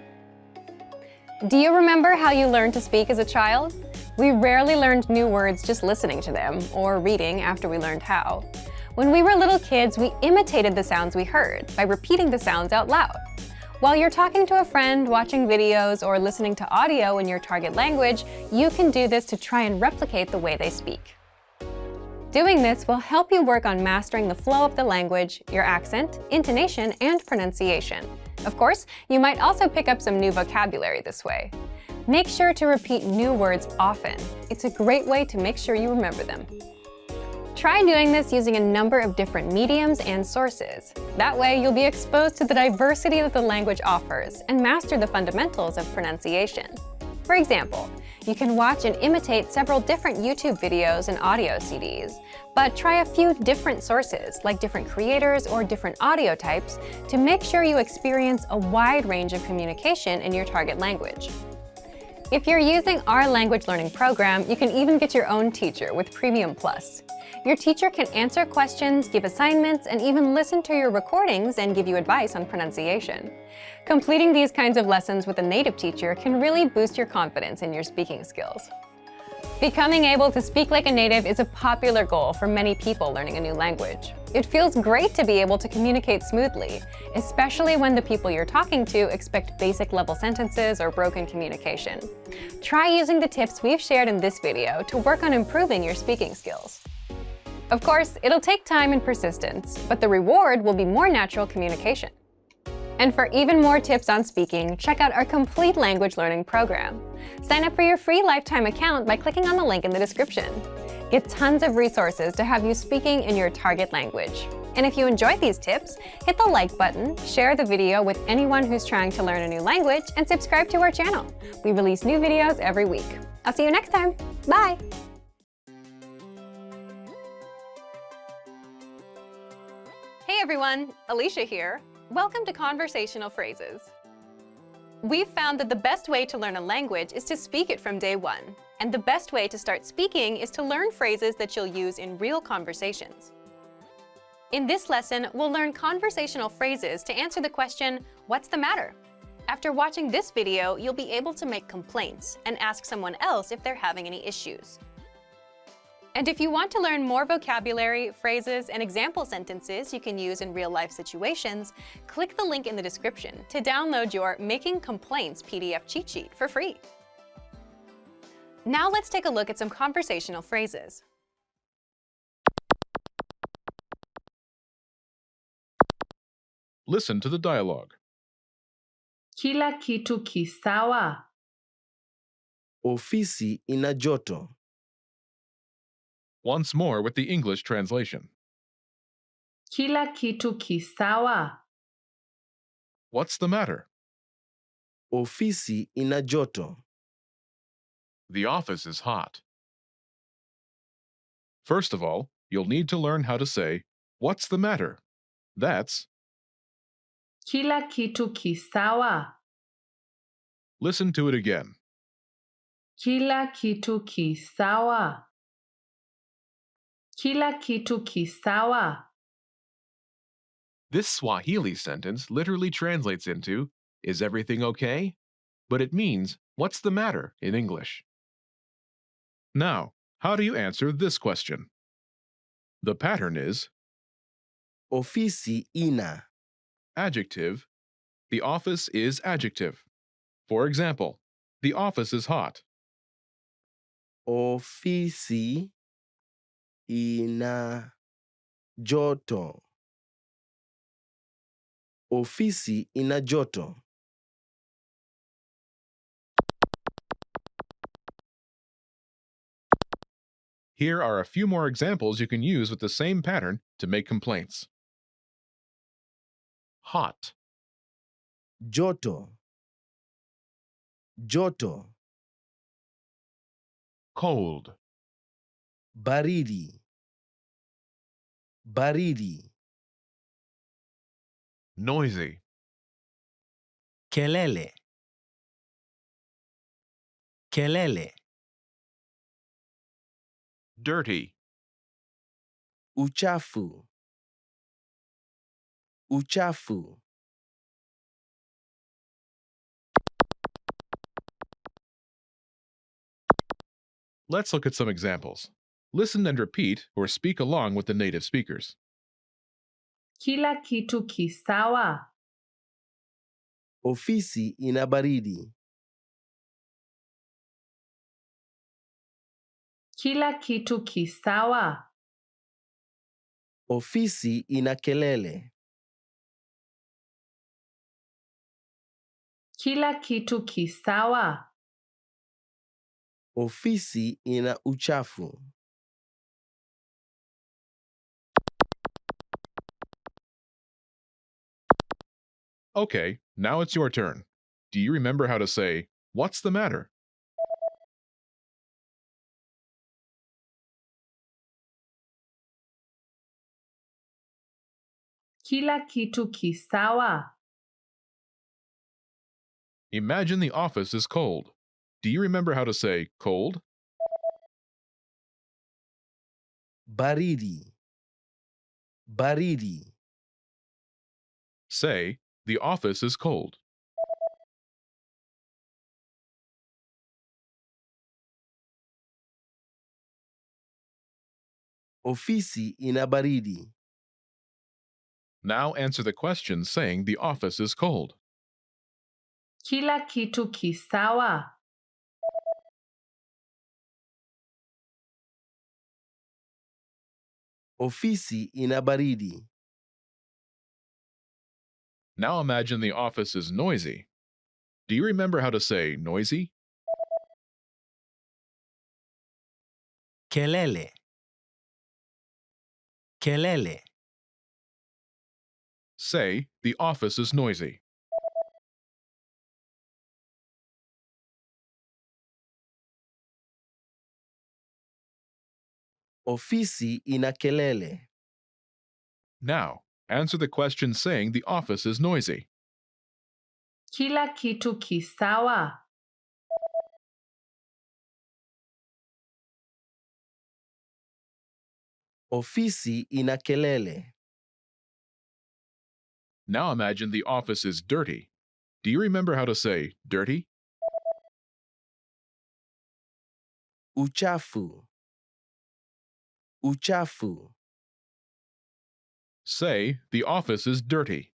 Do you remember how you learned to speak as a child? We rarely learned new words just listening to them, or reading after we learned how. When we were little kids, we imitated the sounds we heard by repeating the sounds out loud. While you're talking to a friend, watching videos, or listening to audio in your target language, you can do this to try and replicate the way they speak. Doing this will help you work on mastering the flow of the language, your accent, intonation, and pronunciation. Of course, you might also pick up some new vocabulary this way. Make sure to repeat new words often. It's a great way to make sure you remember them. Try doing this using a number of different mediums and sources. That way, you'll be exposed to the diversity that the language offers and master the fundamentals of pronunciation. For example, you can watch and imitate several different YouTube videos and audio CDs, but try a few different sources, like different creators or different audio types, to make sure you experience a wide range of communication in your target language. If you're using our language learning program, you can even get your own teacher with Premium Plus. Your teacher can answer questions, give assignments, and even listen to your recordings and give you advice on pronunciation. Completing these kinds of lessons with a native teacher can really boost your confidence in your speaking skills. Becoming able to speak like a native is a popular goal for many people learning a new language. It feels great to be able to communicate smoothly, especially when the people you're talking to expect basic level sentences or broken communication. Try using the tips we've shared in this video to work on improving your speaking skills. Of course, it'll take time and persistence, but the reward will be more natural communication. And for even more tips on speaking, check out our complete language learning program. Sign up for your free lifetime account by clicking on the link in the description. Get tons of resources to have you speaking in your target language. And if you enjoyed these tips, hit the like button, share the video with anyone who's trying to learn a new language, and subscribe to our channel. We release new videos every week. I'll see you next time. Bye! Hey everyone, Alicia here. Welcome to Conversational Phrases. We've found that the best way to learn a language is to speak it from day one. And the best way to start speaking is to learn phrases that you'll use in real conversations. In this lesson, we'll learn conversational phrases to answer the question, what's the matter? After watching this video, you'll be able to make complaints and ask someone else if they're having any issues. And if you want to learn more vocabulary, phrases, and example sentences you can use in real-life situations, click the link in the description to download your Making Complaints PDF cheat sheet for free. Now let's take a look at some conversational phrases. Listen to the dialogue. Kila kitu kisawa? Ofisi ina joto. Once more with the English translation. Kila kitu kisawa? What's the matter? Ofisi ina joto. The office is hot. First of all, you'll need to learn how to say, "What's the matter?" That's, Kila kitu kisawa? listen to it again. Kila kitu kisawa? Kila kitu kisawa? This Swahili sentence literally translates into, "Is everything okay?" But it means, "What's the matter?" in English. Now, how do you answer this question? The pattern is Ofisi ina. adjective, the office is adjective. For example, the office is hot. Ofisi ina joto. Ofisi ina joto. Here are a few more examples you can use with the same pattern to make complaints. Hot, Joto. Joto. cold, Baridi. Baridi. noisy, Kelele. Kelele. dirty, Uchafu. Uchafu. Let's look at some examples. Listen and repeat or speak along with the native speakers. Kila kitu kisawa? Ofisi ina baridi. Kila kitu kisawa? Ofisi ina kelele. Kila kitu kisawa? Ofisi ina uchafu. Okay, now it's your turn. Do you remember how to say, "What's the matter?" Kila kitu kisawa? Imagine the office is cold. Do you remember how to say cold? Baridi. Baridi. Say, the office is cold. Ofisi ina baridi. Now answer the question saying the office is cold. Kila kitu kisawa? Ofisi ina baridi. Now imagine the office is noisy. Do you remember how to say noisy? Kelele. Kelele. Say, the office is noisy. Ofisi ina kelele. Now, answer the question saying the office is noisy. Kila kitu kisawa? Ofisi ina kelele. Now imagine the office is dirty. Do you remember how to say dirty? Uchafu. Uchafu. Say, the office is dirty.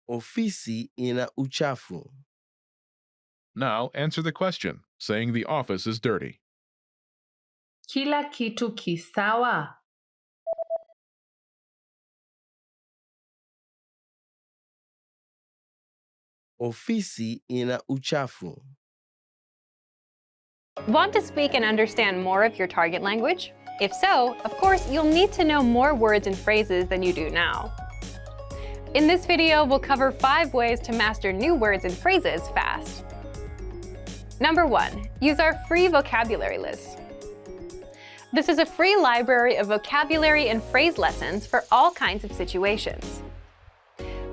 Ofisi ina uchafu. Now answer the question saying the office is dirty. Kila kitu kisawa? Ofisi ina uchafu. Want to speak and understand more of your target language? If so, of course, you'll need to know more words and phrases than you do now. In this video, we'll cover 5 ways to master new words and phrases fast. Number 1, use our free vocabulary list. This is a free library of vocabulary and phrase lessons for all kinds of situations.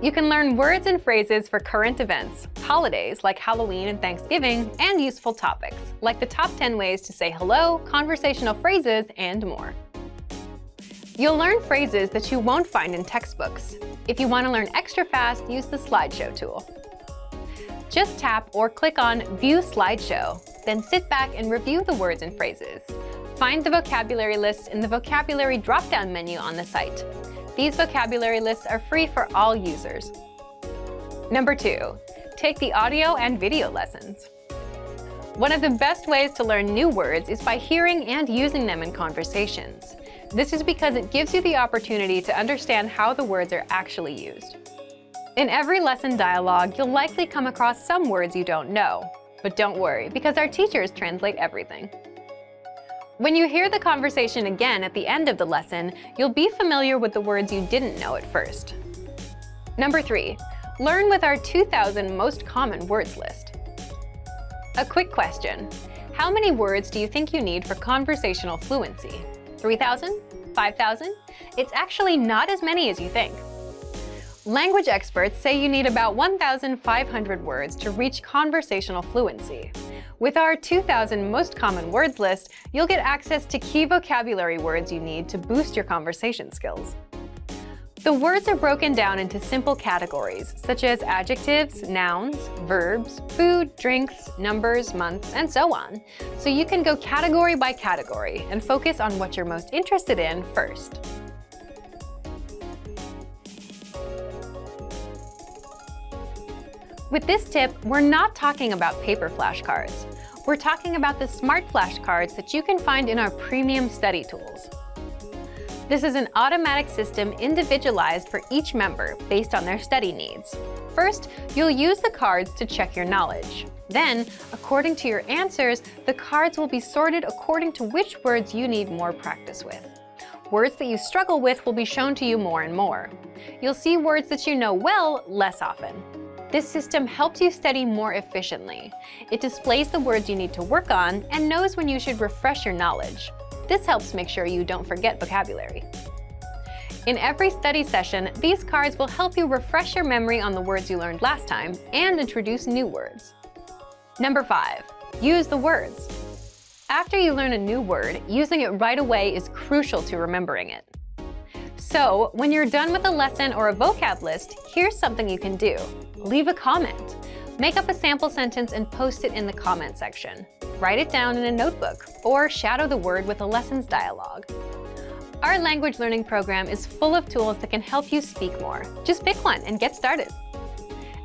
You can learn words and phrases for current events, holidays like Halloween and Thanksgiving, and useful topics, like the top 10 ways to say hello, conversational phrases, and more. You'll learn phrases that you won't find in textbooks. If you want to learn extra fast, use the slideshow tool. Just tap or click on View Slideshow, then sit back and review the words and phrases. Find the vocabulary list in the vocabulary drop-down menu on the site. These vocabulary lists are free for all users. Number 2, take the audio and video lessons. One of the best ways to learn new words is by hearing and using them in conversations. This is because it gives you the opportunity to understand how the words are actually used. In every lesson dialogue, you'll likely come across some words you don't know. But don't worry, because our teachers translate everything. When you hear the conversation again at the end of the lesson, you'll be familiar with the words you didn't know at first. Number 3, learn with our 2,000 most common words list. A quick question. How many words do you think you need for conversational fluency? 3,000? 5,000? It's actually not as many as you think. Language experts say you need about 1,500 words to reach conversational fluency. With our 2,000 most common words list, you'll get access to key vocabulary words you need to boost your conversation skills. The words are broken down into simple categories, such as adjectives, nouns, verbs, food, drinks, numbers, months, and so on, so you can go category by category and focus on what you're most interested in first. With this tip, we're not talking about paper flashcards. We're talking about the smart flashcards that you can find in our premium study tools. This is an automatic system individualized for each member based on their study needs. First, you'll use the cards to check your knowledge. Then, according to your answers, the cards will be sorted according to which words you need more practice with. Words that you struggle with will be shown to you more and more. You'll see words that you know well less often. This system helps you study more efficiently. It displays the words you need to work on and knows when you should refresh your knowledge. This helps make sure you don't forget vocabulary. In every study session, these cards will help you refresh your memory on the words you learned last time and introduce new words. Number 5, use the words. After you learn a new word, using it right away is crucial to remembering it. So, when you're done with a lesson or a vocab list, here's something you can do. Leave a comment. Make up a sample sentence and post it in the comment section. Write it down in a notebook, or shadow the word with a lessons dialogue. Our language learning program is full of tools that can help you speak more. Just pick one and get started.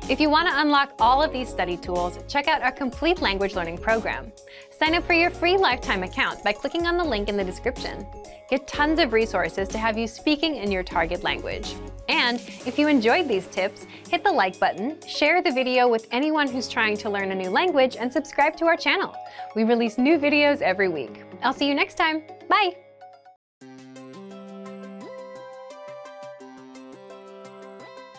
If you want to unlock all of these study tools, check out our complete language learning program. Sign up for your free lifetime account by clicking on the link in the description. Get tons of resources to have you speaking in your target language. And if you enjoyed these tips, hit the like button, share the video with anyone who's trying to learn a new language, and subscribe to our channel. We release new videos every week. I'll see you next time. Bye!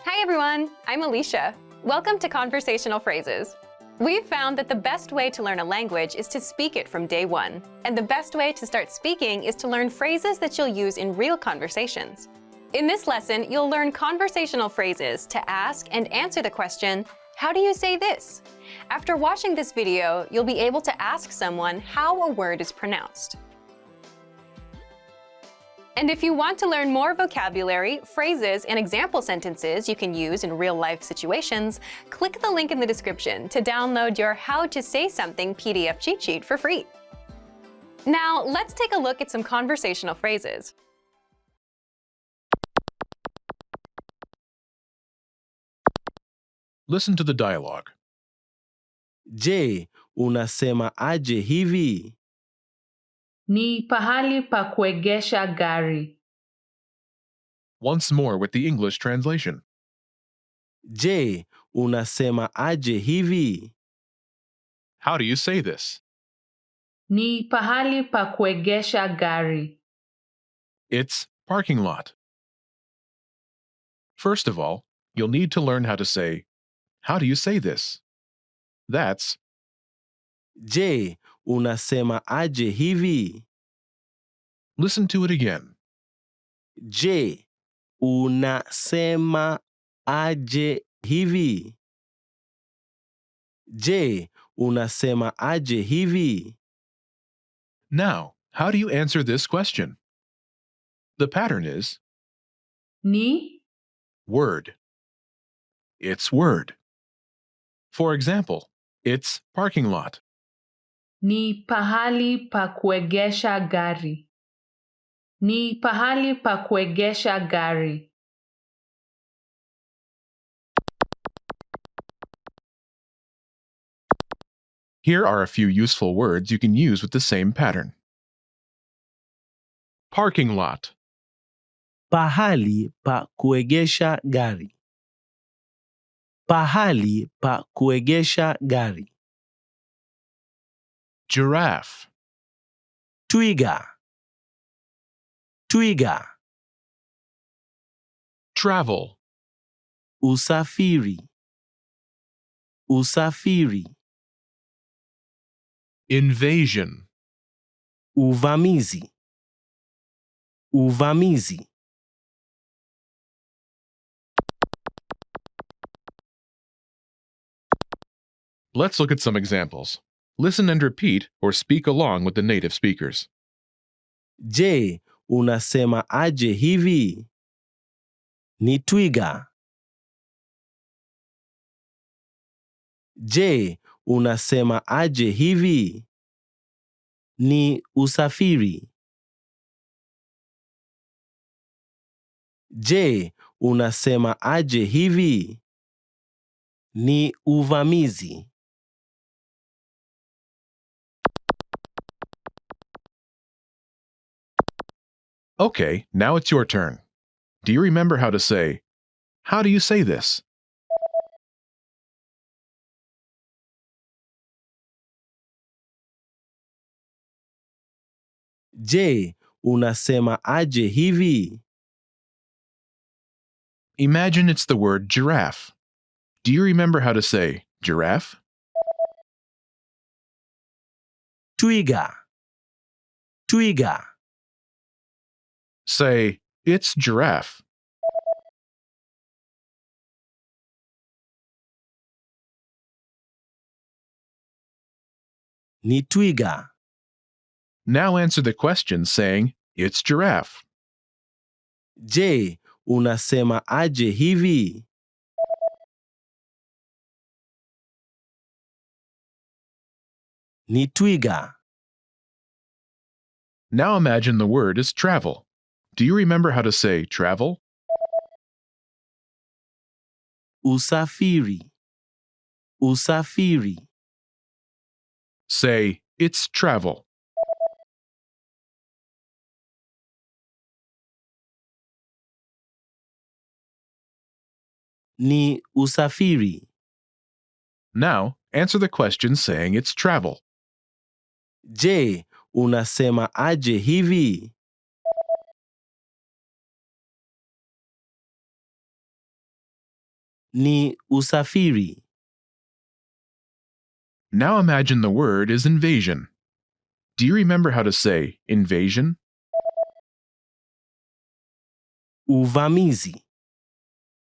Hi everyone, I'm Alicia. Welcome to Conversational Phrases. We've found that the best way to learn a language is to speak it from day one. And the best way to start speaking is to learn phrases that you'll use in real conversations. In this lesson, you'll learn conversational phrases to ask and answer the question, how do you say this? After watching this video, you'll be able to ask someone how a word is pronounced. And if you want to learn more vocabulary, phrases, and example sentences you can use in real-life situations, click the link in the description to download your How to Say Something PDF cheat sheet for free. Now, let's take a look at some conversational phrases. Listen to the dialogue. Je, unasema aje hivi? Ni pahali pa kuegesha gari. Once more with the English translation. Je, unasema aje hivi? How do you say this? Ni pahali pa kuegesha gari. It's parking lot. First of all, you'll need to learn how to say, how do you say this? That's, Je, unasema aje hivi? listen to it again. Je, unasema aje hivi? Je, unasema aje hivi? Now, how do you answer this question? The pattern is Ni word. It's word. For example, it's parking lot. ni pahali pa kuegesha gari. Ni pahali pa kuegesha gari. Here are a few useful words you can use with the same pattern. Parking lot, Pahali pa kuegesha gari. Pahali pa kuegesha gari. giraffe, Twiga. Twiga. travel, Usafiri. Usafiri. invasion, Uvamizi. Uvamizi. Let's look at some examples. Listen and repeat or speak along with the native speakers. Je, unasema aje hivi? Ni twiga. Je, unasema aje hivi? Ni usafiri. Je, unasema aje hivi? Ni uvamizi. Okay, now it's your turn. Do you remember how to say, how do you say this? Je, unasema aje hivi? Imagine it's the word giraffe. Do you remember how to say giraffe? Twiga. Twiga. Say, it's giraffe. Ni twiga. Now answer the question saying, it's giraffe. Je, unasema aje hivi? Ni twiga. Now imagine the word is travel. Do you remember how to say travel? Usafiri. Usafiri. Say, it's travel. Ni usafiri. Now, answer the question saying it's travel. Je, unasema aje hivi? Ni usafiri. Now imagine the word is invasion. Do you remember how to say invasion? Uvamizi.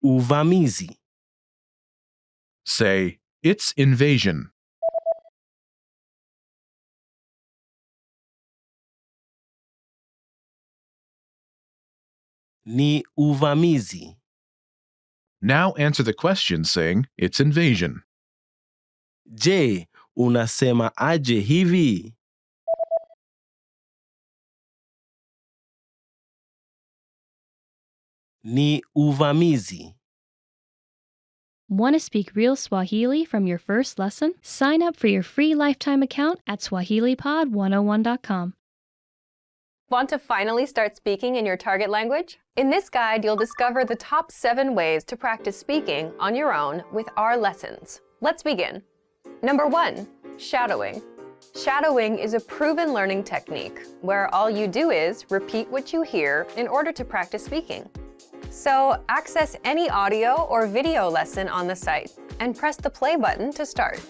Uvamizi. Say, it's invasion. Ni uvamizi. Now answer the question saying it's invasion. Je, unasema aje hivi? Ni uvamizi. Want to speak real Swahili from your first lesson? Sign up for your free lifetime account at SwahiliPod101.com. Want to finally start speaking in your target language? In this guide, you'll discover the top 7 ways to practice speaking on your own with our lessons. Let's begin. Number 1, shadowing. Shadowing is a proven learning technique where all you do is repeat what you hear in order to practice speaking. So, access any audio or video lesson on the site and press the play button to start.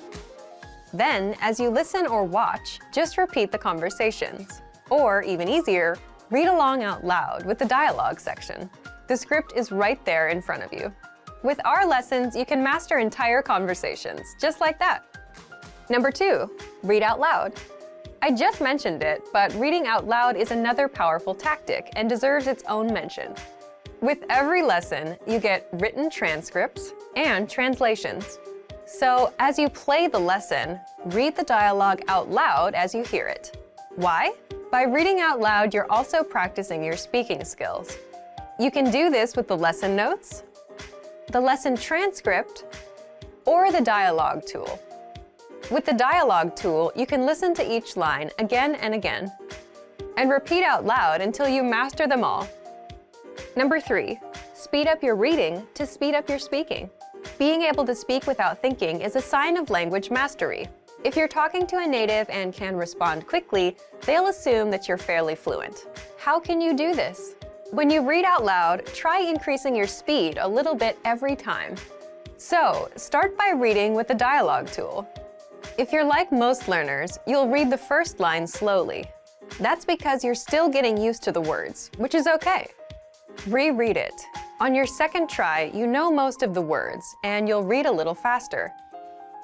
Then, as you listen or watch, just repeat the conversations. Or, even easier, read along out loud with the dialogue section. The script is right there in front of you. With our lessons, you can master entire conversations, just like that. Number 2, read out loud. I just mentioned it, but reading out loud is another powerful tactic and deserves its own mention. With every lesson, you get written transcripts and translations. So, as you play the lesson, read the dialogue out loud as you hear it. Why? By reading out loud, you're also practicing your speaking skills. You can do this with the lesson notes, the lesson transcript, or the dialogue tool. With the dialogue tool, you can listen to each line again and again, and repeat out loud until you master them all. Number 3, speed up your reading to speed up your speaking. Being able to speak without thinking is a sign of language mastery. If you're talking to a native and can respond quickly, they'll assume that you're fairly fluent. How can you do this? When you read out loud, try increasing your speed a little bit every time. So, start by reading with the dialogue tool. If you're like most learners, you'll read the first line slowly. That's because you're still getting used to the words, which is okay. Reread it. On your second try, you know most of the words, and you'll read a little faster.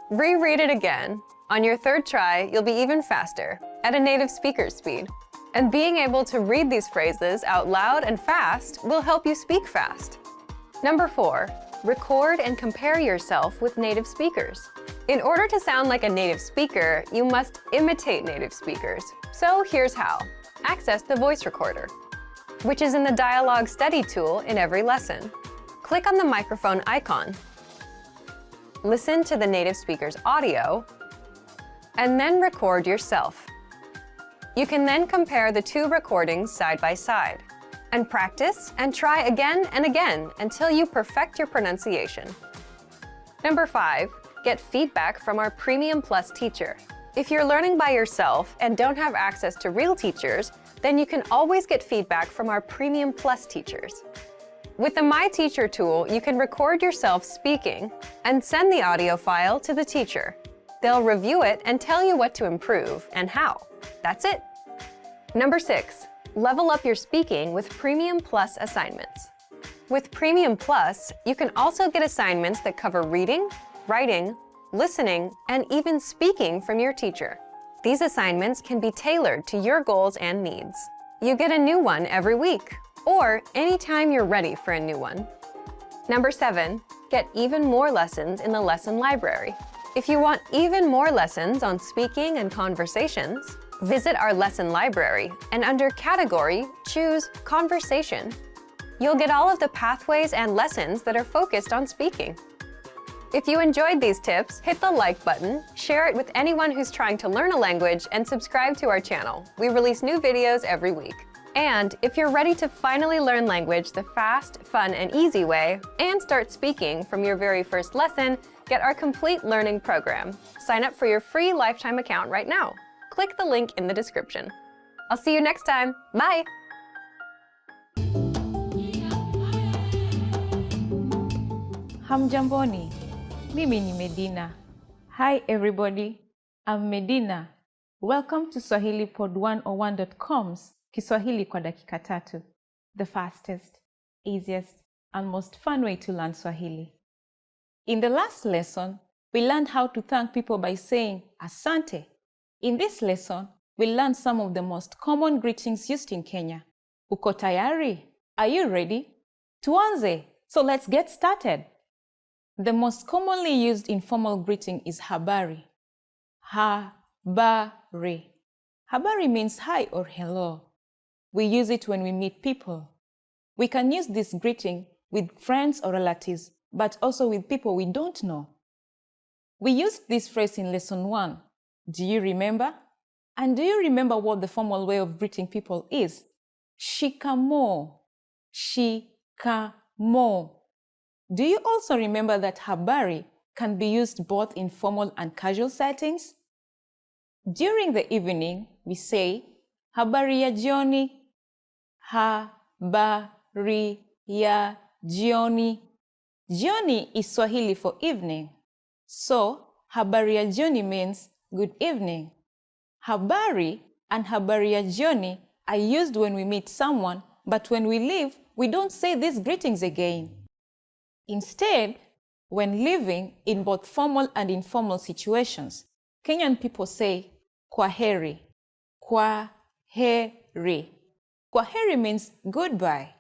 Reread it again. On your third try, you'll be even faster, at a native speaker's speed. And being able to read these phrases out loud and fast will help you speak fast. Number 4, record and compare yourself with native speakers. In order to sound like a native speaker, you must imitate native speakers. So here's how. Access the voice recorder, which is in the dialogue study tool in every lesson. Click on the microphone icon. Listen to the native speaker's audio, and then record yourself. You can then compare the 2 recordings side by side, and practice and try again and again until you perfect your pronunciation. Number 5, get feedback from our Premium Plus teacher. If you're learning by yourself and don't have access to real teachers, then you can always get feedback from our Premium Plus teachers. With the My Teacher tool, you can record yourself speaking and send the audio file to the teacher. They'll review it and tell you what to improve and how. That's it. Number 6, level up your speaking with Premium Plus assignments. With Premium Plus, you can also get assignments that cover reading, writing, listening, and even speaking from your teacher. These assignments can be tailored to your goals and needs. You get a new one every week, or anytime you're ready for a new one. Number 7, get even more lessons in the lesson library. If you want even more lessons on speaking and conversations, visit our lesson library and under Category, choose Conversation. You'll get all of the pathways and lessons that are focused on speaking. If you enjoyed these tips, hit the like button, share it with anyone who's trying to learn a language, and subscribe to our channel. We release new videos every week. And if you're ready to finally learn language the fast, fun, and easy way, and start speaking from your very first lesson, get our complete learning program. Sign up for your free lifetime account right now. Click the link in the description. I'll see you next time. Bye! Hamjamboni, mimi ni Medina. Hi everybody, I'm Medina. Welcome to SwahiliPod101.com's Kiswahili kwa dakika tatu, the fastest, easiest, and most fun way to learn Swahili. In the last lesson, we learned how to thank people by saying asante. In this lesson, we learned some of the most common greetings used in Kenya. Uko tayari? Are you ready? Tuanze! So let's get started. The most commonly used informal greeting is habari. Habari. Habari means hi or hello. We use it when we meet people. We can use this greeting with friends or relatives, but also with people we don't know. We used this phrase in lesson 1. Do you remember? And do you remember what the formal way of greeting people is? Shikamoo. Shikamoo. Do you also remember that habari can be used both in formal and casual settings? During the evening, we say habari ya jioni. Habari ya jioni. Jioni is Swahili for evening. So, habari ya jioni means good evening. Habari and habari ya jioni are used when we meet someone, but when we leave, we don't say these greetings again. Instead, when living in both formal and informal situations, Kenyan people say kwaheri. Kwaheri. Kwaheri means goodbye.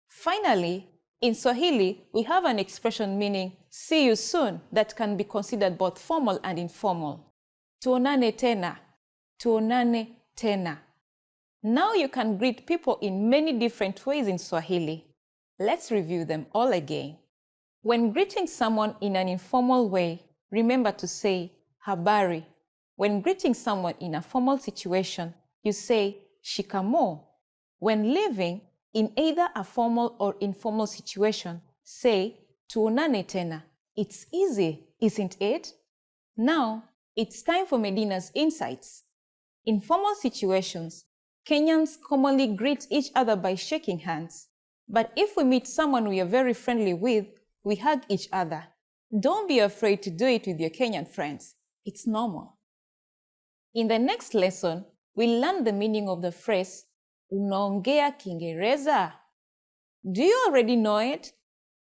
Finally, in Swahili, we have an expression meaning see you soon that can be considered both formal and informal. Tuonane tena. Tuonane tena. Now you can greet people in many different ways in Swahili. Let's review them all again. When greeting someone in an informal way, remember to say habari. When greeting someone in a formal situation, you say shikamoo. When living in either a formal or informal situation, say tuonane tena. It's easy, isn't it? Now, it's time for Medina's insights. In formal situations, Kenyans commonly greet each other by shaking hands. But if we meet someone we are very friendly with, we hug each other. Don't be afraid to do it with your Kenyan friends. It's normal. In the next lesson, we'll learn the meaning of the phrase, unaongea Kiingereza? Do you already know it?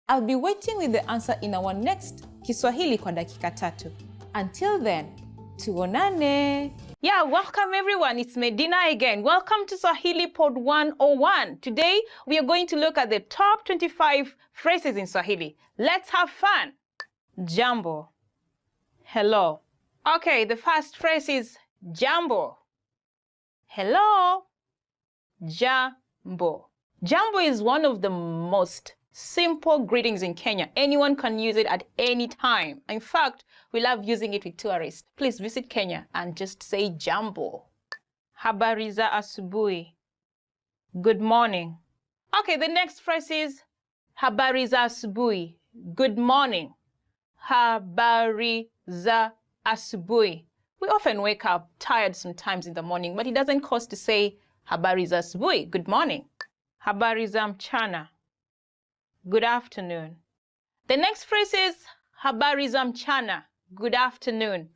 I'll be waiting with the answer in our next Kiswahili kwa dakika tatu. Until then, tuonane. Yeah, welcome everyone. It's Medina again. Welcome to Swahili Pod 101. Today, we are going to look at the top 25 phrases in Swahili. Let's have fun. Jambo. Hello. Okay, the first phrase is jambo. Hello. Jambo. Jambo is one of the most simple greetings in Kenya. Anyone can use it at any time. In fact, we love using it with tourists. Please visit Kenya and just say jambo. Habari za asubuhi. Good morning. Okay, the next phrase is habari za asubuhi. Good morning. Habari za asubuhi. We often wake up tired sometimes in the morning, but it doesn't cost to say habari za asubuhi. Good morning. Habari za mchana. Good afternoon. The next phrase is habari za mchana. Good afternoon.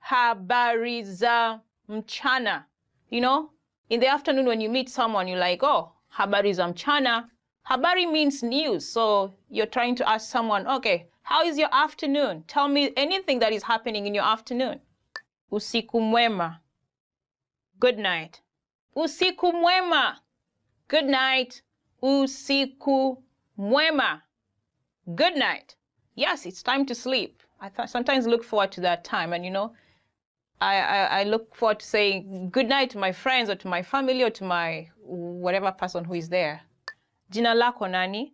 Habari za mchana. You know, in the afternoon when you meet someone, you're like, oh, habari za mchana. Habari means news. So you're trying to ask someone, okay, how is your afternoon? Tell me anything that is happening in your afternoon. Usiku mwema. Good night. Usiku mwema. Good night. Usiku mwema. Good night. Yes, it's time to sleep. I sometimes look forward to that time. And, you know, I look forward to saying good night to my friends or to my family or to my whatever person who is there. Jina lako nani?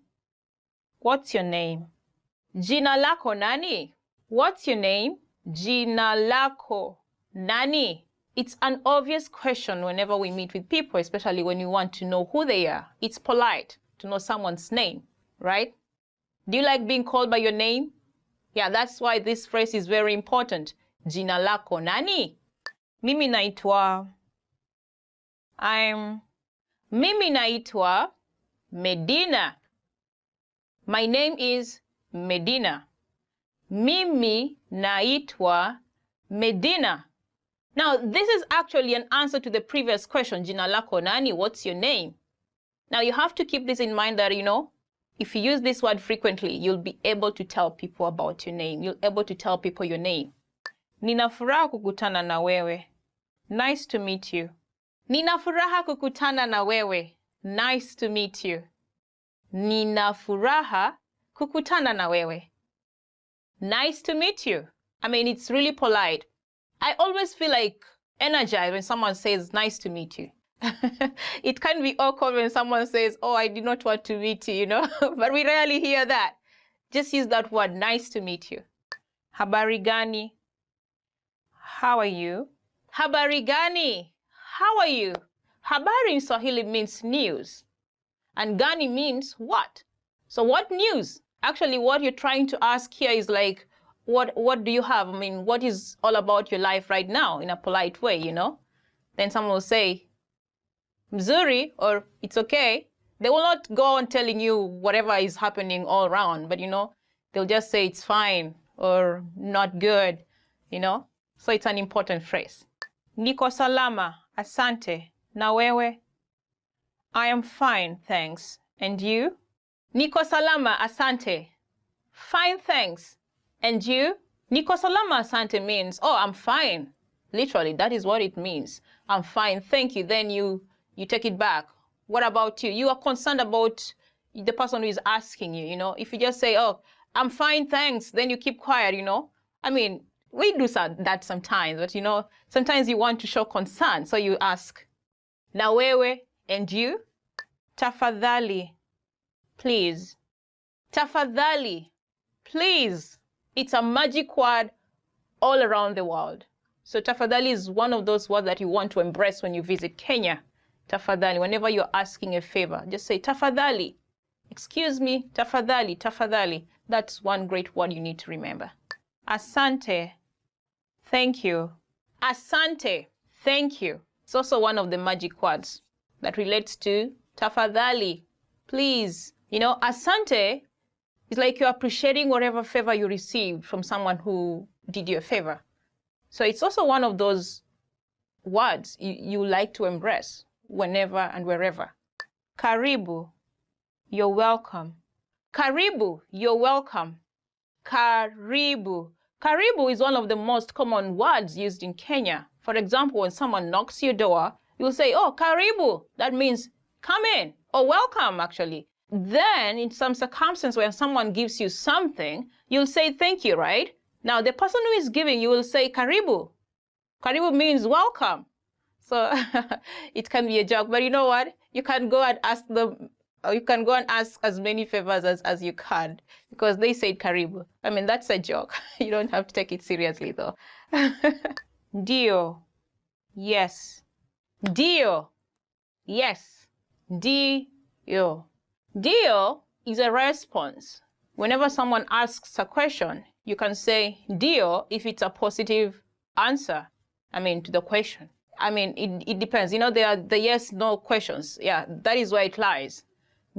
What's your name? Jina lako nani? What's your name? Jina lako nani? It's an obvious question whenever we meet with people, especially when you want to know who they are. It's polite to know someone's name, right? Do you like being called by your name? Yeah, that's why this phrase is very important. Jina lako nani? Mimi naitwa. Mimi naitwa Medina. My name is Medina. Mimi naitwa Medina. Now, this is actually an answer to the previous question, Jina lako nani? What's your name? Now, you have to keep this in mind that, you know, if you use this word frequently, you'll be able to tell people about your name. You'll be able to tell people your name. Nina furaha kukutana na wewe. Nice to meet you. Nina furaha kukutana na wewe. Nice to meet you. Nina furaha kukutana na wewe. Nice to meet you. I mean, it's really polite. I always feel like energized when someone says, nice to meet you. It can be awkward when someone says, oh, I did not want to meet you, you know, but we rarely hear that. Just use that word, nice to meet you. Habari gani? How are you? Habari gani? How are you? Habari in Swahili means news. And gani means what? So what news? Actually, what you're trying to ask here is like, what do you have? I mean, what is all about your life right now in a polite way, you know? Then someone will say, mzuri, or it's okay. They will not go on telling you whatever is happening all around, but you know, they'll just say it's fine or not good, you know? So it's an important phrase. Niko salama, asante, na wewe? I am fine, thanks. And you? Niko salama, asante. Fine, thanks. And you? Niko salama, asante means, oh, I'm fine. Literally, that is what it means. I'm fine, thank you. Then you take it back. What about you? You are concerned about the person who is asking you, you know? If you just say, oh, I'm fine, thanks, then you keep quiet, you know? I mean, we do that sometimes, but you know, sometimes you want to show concern, so you ask, na wewe, and you? Tafadhali, please. Tafadhali, please. It's a magic word all around the world. So tafadhali is one of those words that you want to embrace when you visit Kenya. Tafadhali, whenever you're asking a favor, just say tafadhali. Excuse me, tafadhali, tafadhali. That's one great word you need to remember. Asante, thank you. Asante, thank you. It's also one of the magic words that relates to tafadhali, please. You know, asante is like you're appreciating whatever favor you received from someone who did you a favor. So it's also one of those words you like to embrace whenever and wherever. Karibu, you're welcome. Karibu, you're welcome. Karibu. Karibu is one of the most common words used in Kenya. For example, when someone knocks your door, you'll say, oh, karibu. That means come in, or welcome, actually. Then, in some circumstance when someone gives you something, you'll say thank you, right? Now, the person who is giving, you will say karibu. Karibu means welcome. So it can be a joke, but you know what? You can go and ask them, or you can go and ask as many favors as you can, because they said karibu. I mean, that's a joke. You don't have to take it seriously, though. Dio, yes. Dio, yes. Dio. Dio is a response. Whenever someone asks a question, you can say dio if it's a positive answer, to the question. It depends. You know, there are the yes, no questions. Yeah, that is where it lies.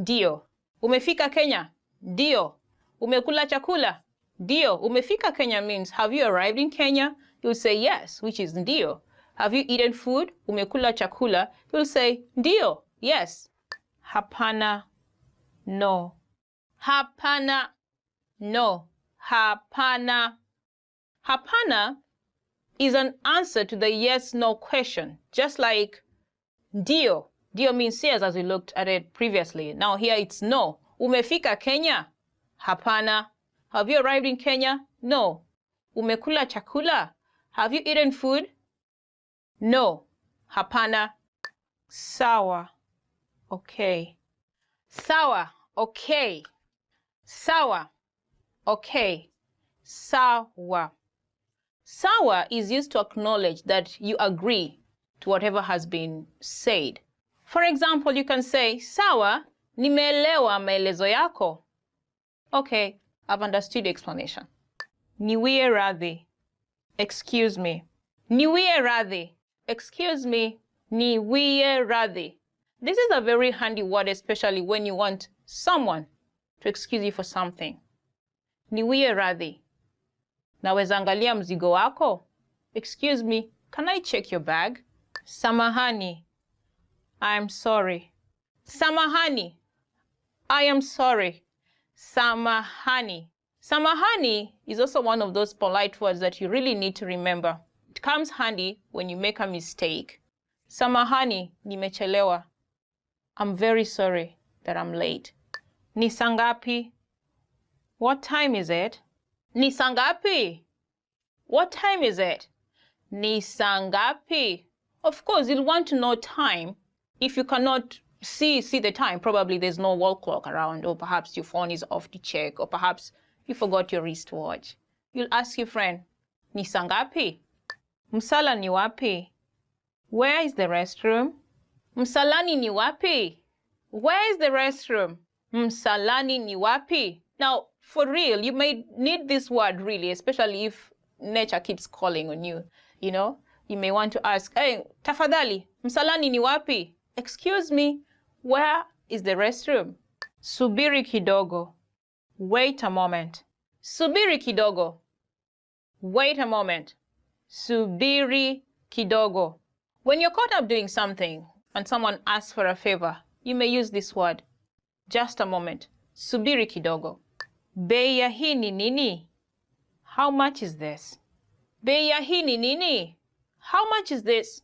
Dio. Umefika Kenya? Dio. Umekula chakula? Dio. Umefika Kenya means, have you arrived in Kenya? You'll say yes, which is dio. Have you eaten food? Umekula chakula? You'll say dio, yes. Hapana, no. Hapana, no. Hapana. Hapana is an answer to the yes-no question, just like dio. Dio means yes, as we looked at it previously. Now here it's no. Umefika Kenya? Hapana. Have you arrived in Kenya? No. Umekula chakula? Have you eaten food? No. Hapana. Sawa. Okay. Sawa. Okay. Sawa. Okay. Sawa. Sawa is used to acknowledge that you agree to whatever has been said. For example, you can say, sawa, nimeelewa maelezo yako. Okay, I've understood the explanation. Niwie radhi. Excuse me. Niwie radhi. Excuse me. Niwie radhi. This is a very handy word, especially when you want someone to excuse you for something. Niwie radhi. Naweza angalia mzigo wako? Excuse me, can I check your bag? Samahani. I'm sorry. Samahani. I am sorry. Samahani. Samahani is also one of those polite words that you really need to remember. It comes handy when you make a mistake. Samahani, nimechelewa. I'm very sorry that I'm late. Ni sangapi? What time is it? Ni sangapi? What time is it? Ni sangapi? Of course, you'll want to know time. If you cannot see the time, probably there's no wall clock around, or perhaps your phone is off to check, or perhaps you forgot your wristwatch. You'll ask your friend, ni sangapi? Msala ni wapi? Where is the restroom? Msalani ni wapi? Where is the restroom? Msalani ni wapi? Now, for real, you may need this word really, especially if nature keeps calling on you. You know, you may want to ask, hey, tafadhali, msalani ni wapi? Excuse me, where is the restroom? Subiri kidogo. Wait a moment. Subiri kidogo. Wait a moment. Subiri kidogo. When you're caught up doing something and someone asks for a favor, you may use this word. Just a moment. Subiri kidogo. Bei ya hii ni nini? How much is this? Bei ya hii ni nini? How much is this?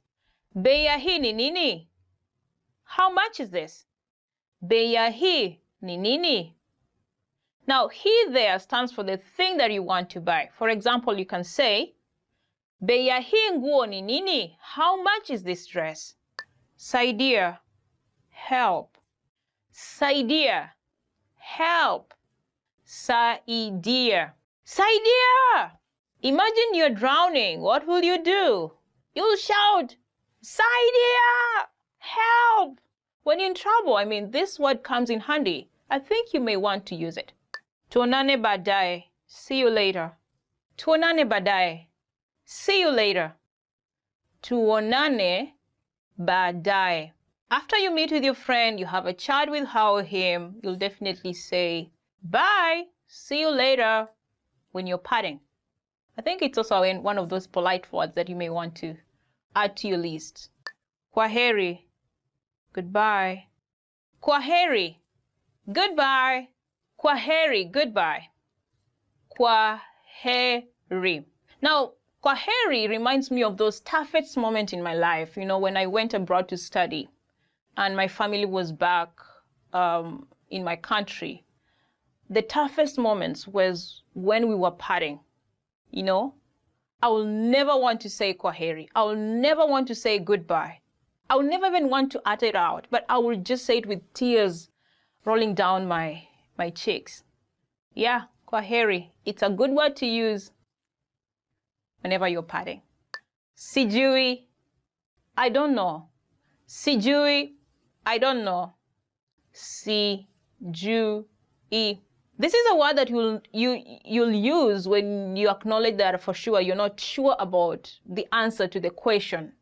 Bei ya hii ni nini? How much is this? Bei ya hii ni nini? Now, he there stands for the thing that you want to buy. For example, you can say, bei ya hii nguo ni nini? How much is this dress? Saidia, help. Saidia, help. Saidia. Saidia! Imagine you're drowning. What will you do? You'll shout, Saidia! Help! When you're in trouble, this word comes in handy. I think you may want to use it. Tuonane baadaye. See you later. Tuonane baadaye. See you later. Tuonane baadaye. After you meet with your friend, you have a chat with her or him, you'll definitely say, bye, see you later, when you're parting. I think it's also one of those polite words that you may want to add to your list. Kwaheri, goodbye. Kwaheri, goodbye. Kwaheri, goodbye. Kwaheri. Now, kwaheri reminds me of those toughest moments in my life, when I went abroad to study and my family was back in my country. The toughest moments was when we were parting. I will never want to say kwaheri. I will never want to say goodbye. I will never even want to utter it out, but I will just say it with tears rolling down my cheeks. Yeah, kwaheri. It's a good word to use whenever you're parting. Sijui, I don't know. Sijui, I don't know. Sijui. This is a word that you'll use when you acknowledge that for sure you're not sure about the answer to the question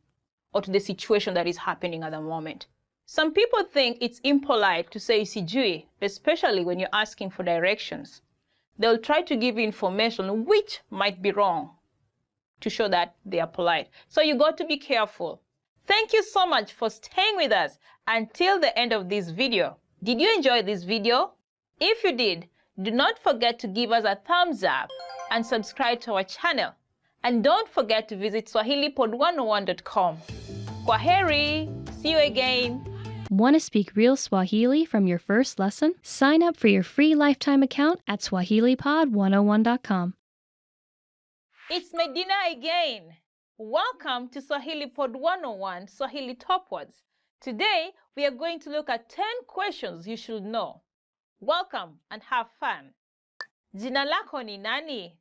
or to the situation that is happening at the moment. Some people think it's impolite to say sijui, especially when you're asking for directions. They'll try to give you information which might be wrong to show that they are polite. So you got to be careful. Thank you so much for staying with us until the end of this video. Did you enjoy this video? If you did, do not forget to give us a thumbs up and subscribe to our channel. And don't forget to visit swahilipod101.com. Kwaheri! See you again! Want to speak real Swahili from your first lesson? Sign up for your free lifetime account at swahilipod101.com. It's Medina again. Welcome to Swahili Pod 101 Swahili Top Words. Today, we are going to look at 10 questions you should know. Welcome and have fun. Jina lako ni nani?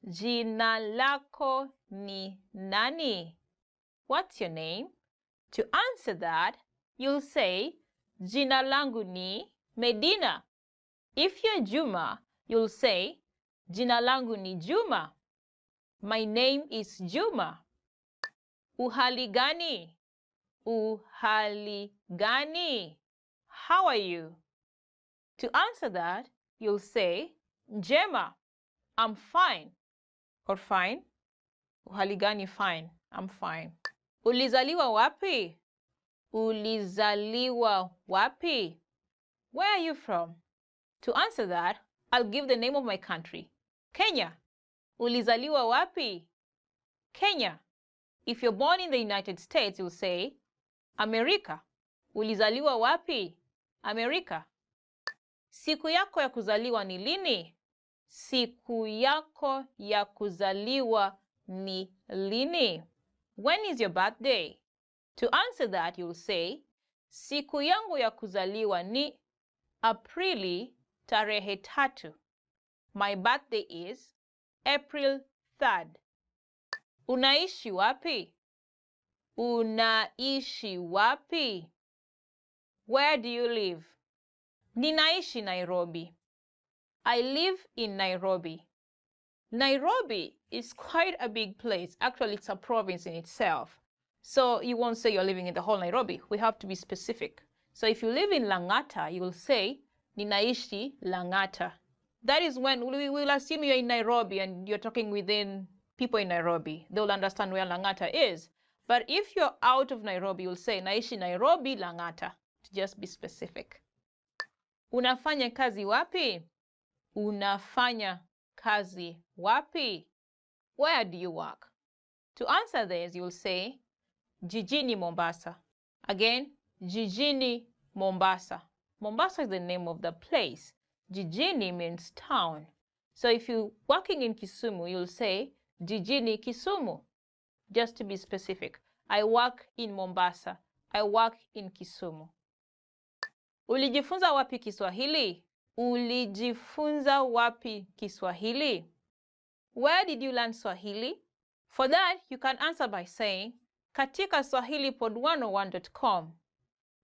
Jina lako ni nani? What's your name? To answer that, you'll say, Jina langu ni Medina. If you're Juma, you'll say, Jina langu ni Juma. My name is Juma. Uhali gani? Uhali gani? How are you? To answer that, you'll say, Njema, I'm fine. Or fine. Uhali gani fine, I'm fine. Ulizaliwa wapi? Ulizaliwa wapi? Where are you from? To answer that, I'll give the name of my country. Kenya. Ulizaliwa wapi? Kenya. If you're born in the United States, you'll say, America. Ulizaliwa wapi? America. Siku yako ya kuzaliwa ni lini? Siku yako ya kuzaliwa ni lini? When is your birthday? To answer that, you'll say, siku yangu ya kuzaliwa ni Aprili tarehe 3. My birthday is April 3rd. Unaishi wapi? Unaishi wapi? Where do you live? Ninaishi Nairobi. I live in Nairobi. Nairobi is quite a big place. Actually, it's a province in itself. So you won't say you're living in the whole Nairobi. We have to be specific. So if you live in Lang'ata, you will say, Ninaishi Lang'ata. That is when we will assume you're in Nairobi and you're talking within people in Nairobi. They'll understand where Lang'ata is. But if you're out of Nairobi, you'll say, Naishi Nairobi Lang'ata, to just be specific. Unafanya kazi wapi? Unafanya kazi wapi? Where do you work? To answer this, you'll say, Jijini Mombasa. Again, Jijini Mombasa. Mombasa is the name of the place. Jijini means town. So if you're working in Kisumu, you'll say, Jijini Kisumu. Just to be specific. I work in Mombasa. I work in Kisumu. Ulijifunza wapi Kiswahili? Ulijifunza wapi Kiswahili? Where did you learn Swahili? For that, you can answer by saying, katika swahilipod101.com.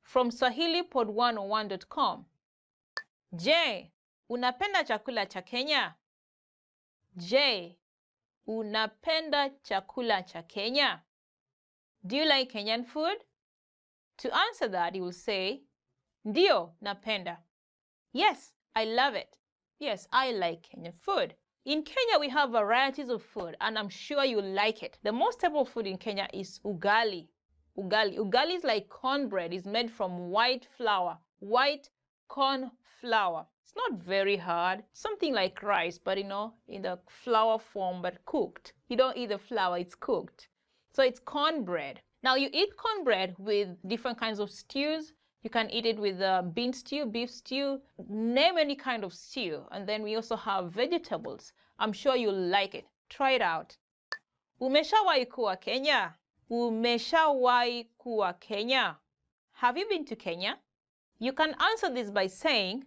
From swahilipod101.com. Je, unapenda chakula cha Kenya? Je, unapenda chakula cha Kenya? Do you like Kenyan food? To answer that, you will say, Ndio, napenda. Yes, I love it. Yes, I like Kenyan food. In Kenya, we have varieties of food, and I'm sure you like it. The most staple food in Kenya is ugali. Ugali is like cornbread. It's made from white flour, white corn flour. It's not very hard. Something like rice, but in the flour form, but cooked. You don't eat the flour, it's cooked. So it's cornbread. Now you eat cornbread with different kinds of stews. You can eat it with bean stew, beef stew, name any kind of stew. And then we also have vegetables. I'm sure you'll like it. Try it out. Umeshawahi kuwa Kenya? Umeshawahi kuwa Kenya? Have you been to Kenya? You can answer this by saying,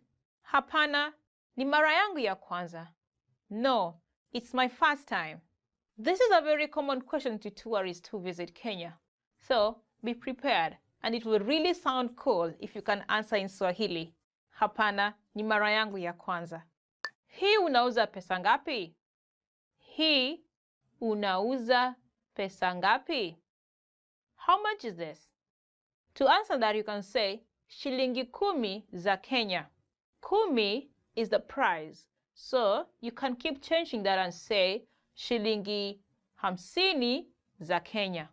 Hapana, ni mara yangu ya kwanza. No, it's my first time. This is a very common question to tourists who visit Kenya. So be prepared. And it will really sound cool if you can answer in Swahili. Hapana, ni mara yangu ya kwanza. Hii unauza pesa ngapi? Hii unauza pesa ngapi? How much is this? To answer that, you can say, shilingi 10 za Kenya. 10 is the price. So you can keep changing that and say, shilingi 50 za Kenya.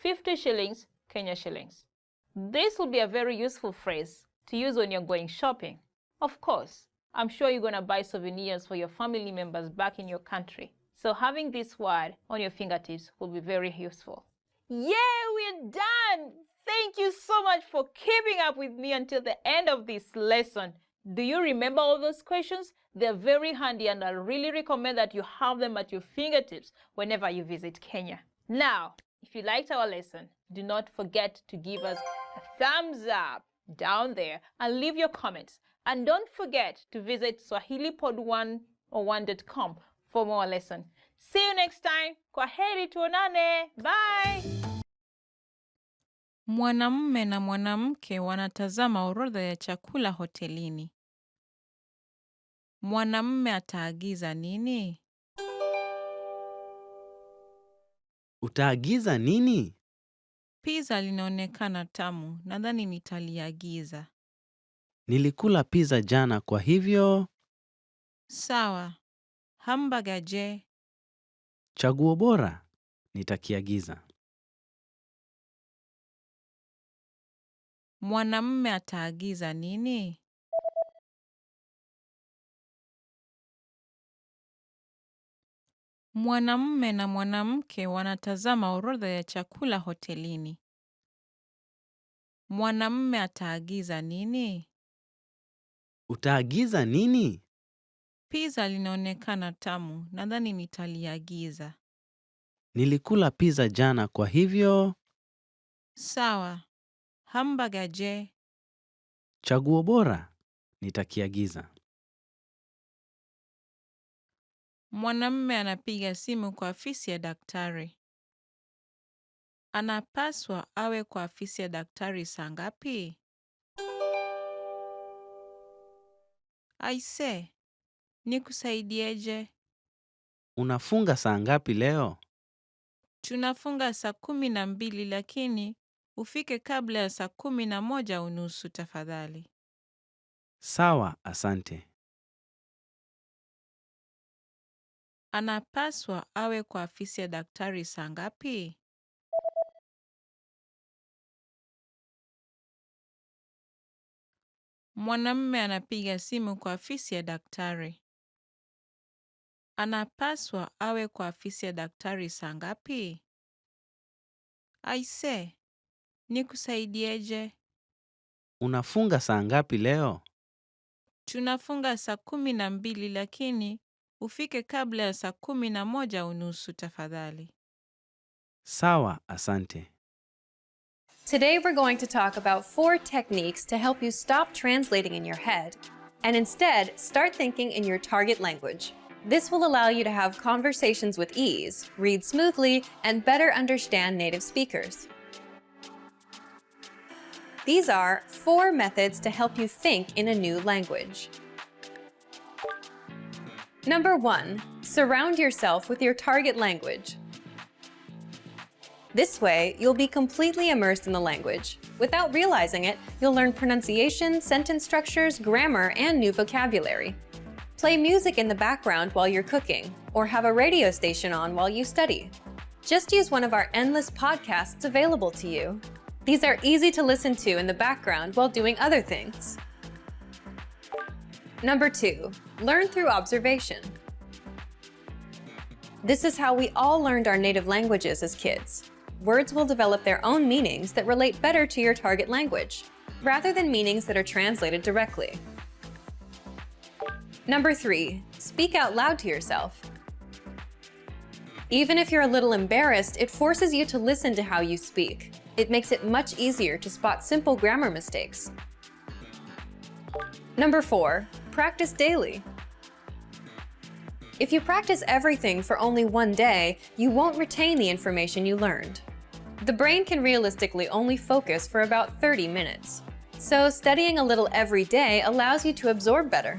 50 shillings, Kenya shillings. This will be a very useful phrase to use when you're going shopping. Of course, I'm sure you're going to buy souvenirs for your family members back in your country. So having this word on your fingertips will be very useful. Yeah, we're done! Thank you so much for keeping up with me until the end of this lesson. Do you remember all those questions? They're very handy and I really recommend that you have them at your fingertips whenever you visit Kenya. Now, if you liked our lesson, do not forget to give us a thumbs up down there and leave your comments. And don't forget to visit swahilipod101.com for more lessons. See you next time. Kwaheri tuonane. Bye. Mwanamume na mwanamke wanatazama orodha ya chakula hotelini. Mwanamume ataagiza nini? Utaagiza nini? Pizza linaonekana tamu, nadhani nitaliagiza. Nilikula pizza jana kwa hivyo. Sawa. Hamburger je? Chaguo bora. Nitakiagiza. Mwanamume ataagiza nini? Mwanamume na mwanamke wanatazama orodha ya chakula hotelini. Mwanamume ataagiza nini? Utaagiza nini? Pizza linaonekana tamu, nadhani nitaliagiza. Nilikula pizza jana kwa hivyo. Sawa. Hamburger je? Chaguo bora. Nitakiagiza. Mwanamume anapiga simu kwa afisi ya daktari. Anapaswa awe kwa afisi ya daktari saa ngapi? Aise, nikusaidieje? Unafunga saa ngapi leo? Tunafunga saa 12 lakini ufike kabla ya saa 11:30 tafadhali. Sawa, asante. Anapaswa awe kwa afisi ya daktari saa ngapi? Mwanamume anapiga simu kwa afisi ya daktari. Anapaswa awe kwa afisi ya daktari saa ngapi? Aise, nikusaidieje? Unafunga saa ngapi leo? Tunafunga saa 12 lakini ufike kabla ya saa 11:30 tafadhali. Sawa, asante. Today we're going to talk about 4 techniques to help you stop translating in your head and instead start thinking in your target language. This will allow you to have conversations with ease, read smoothly, and better understand native speakers. These are 4 methods to help you think in a new language. Number 1, surround yourself with your target language. This way, you'll be completely immersed in the language. Without realizing it, you'll learn pronunciation, sentence structures, grammar, and new vocabulary. Play music in the background while you're cooking, or have a radio station on while you study. Just use one of our endless podcasts available to you. These are easy to listen to in the background while doing other things. Number 2, learn through observation. This is how we all learned our native languages as kids. Words will develop their own meanings that relate better to your target language, rather than meanings that are translated directly. Number 3, speak out loud to yourself. Even if you're a little embarrassed, it forces you to listen to how you speak. It makes it much easier to spot simple grammar mistakes. Number 4, practice daily. If you practice everything for only one day, you won't retain the information you learned. The brain can realistically only focus for about 30 minutes. So studying a little every day allows you to absorb better.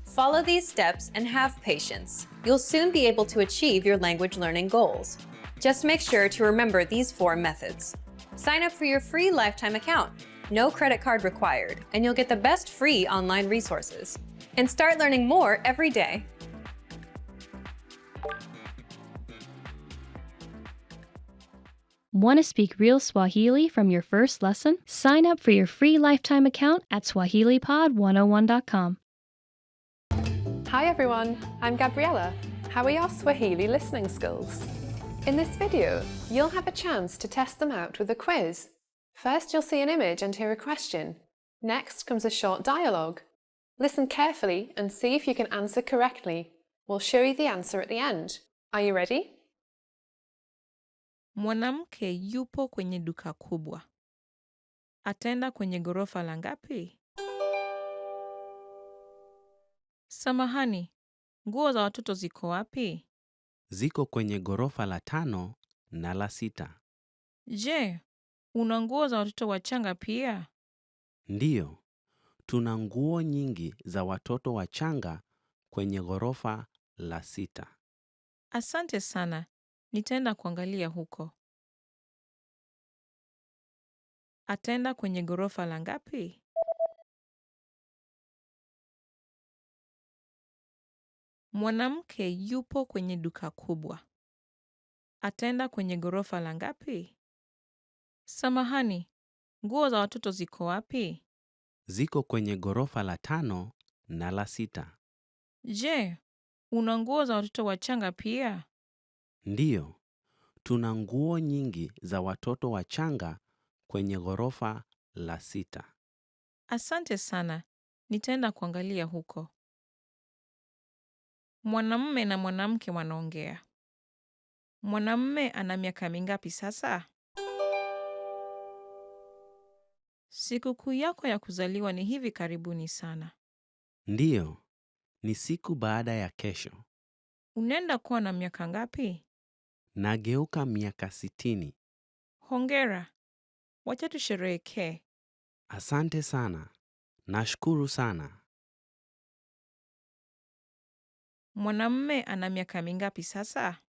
Follow these steps and have patience. You'll soon be able to achieve your language learning goals. Just make sure to remember these 4 methods. Sign up for your free lifetime account. No credit card required, and you'll get the best free online resources. And start learning more every day. Want to speak real Swahili from your first lesson? Sign up for your free lifetime account at SwahiliPod101.com. Hi everyone, I'm Gabriella. How are your Swahili listening skills? In this video, you'll have a chance to test them out with a quiz. First, you'll see an image and hear a question. Next comes a short dialogue. Listen carefully and see if you can answer correctly. We'll show you the answer at the end. Are you ready? Mwanamke yupo kwenye duka kubwa. Ataenda kwenye ghorofa la ngapi? Samahani, nguo za watoto ziko wapi? Ziko kwenye ghorofa la 5 na la 6. Je, una nguo za watoto wachanga pia? Ndiyo, tuna nguo nyingi za watoto wachanga kwenye ghorofa la 6. Asante sana, nitaenda kuangalia huko. Ataenda kwenye ghorofa la ngapi? Mwanamke yupo kwenye duka kubwa. Ataenda kwenye ghorofa la ngapi? Samahani, nguo za watoto ziko wapi? Ziko kwenye ghorofa la 5 na la 6. Je, una nguo za watoto wachanga pia? Ndiyo, tuna nguo nyingi za watoto wachanga kwenye ghorofa la 6. Asante sana, nitaenda kuangalia huko. Mwanamume na mwanamke wanaongea. Mwanamume ana miaka mingapi sasa? Sikukuu yako ya kuzaliwa ni hivi karibuni sana. Ndiyo, ni siku baada ya kesho. Unaenda kuwa na miaka ngapi? Nageuka miaka 60. Hongera. Wacha tusherehekee. Asante sana. Nashukuru sana. Mwanamume ana miaka mingapi sasa?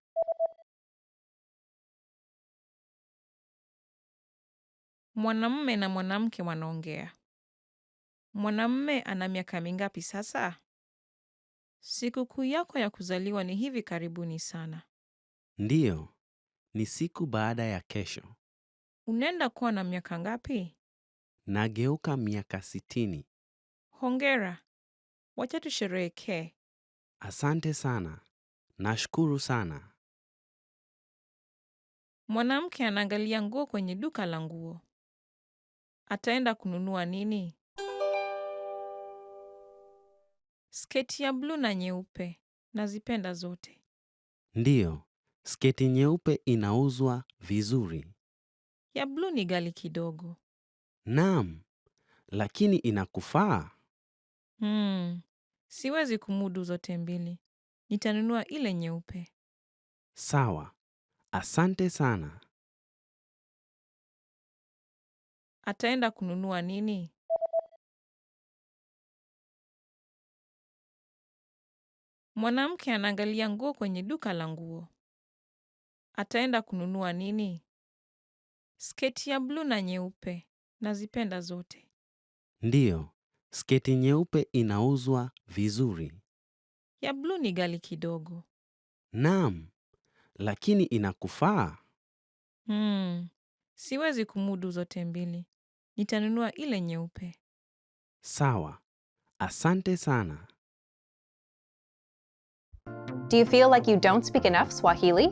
Mwanamume na mwanamke wanaongea. Mwanamume ana miaka mingapi sasa? Sikukuu yako ya kuzaliwa ni hivi karibuni sana. Ndiyo, ni siku baada ya kesho. Unaenda kuwa na miaka ngapi? Nageuka miaka 60. Hongera. Wacha tusherehekee. Asante sana. Nashukuru sana. Mwanamke anaangalia nguo kwenye duka la nguo. Ataenda kununua nini? Sketi ya bluu na nyeupe. Nazipenda zote. Ndiyo, sketi nyeupe inauzwa vizuri. Ya bluu ni ghali kidogo. Naam, lakini inakufaa. Siwezi kumudu zote mbili. Nitanunua ile nyeupe. Sawa. Asante sana. Ataenda kununua nini? Mwanamke anaangalia nguo kwenye duka la nguo. Ataenda kununua nini? Sketi ya bluu na nyeupe. Nazipenda zote. Ndiyo, sketi nyeupe inauzwa vizuri. Ya bluu ni ghali kidogo. Naam, lakini inakufaa. Siwezi kumudu zote mbili. Nitanunua ile nyeupe. Sawa. Asante sana. Do you feel like you don't speak enough Swahili?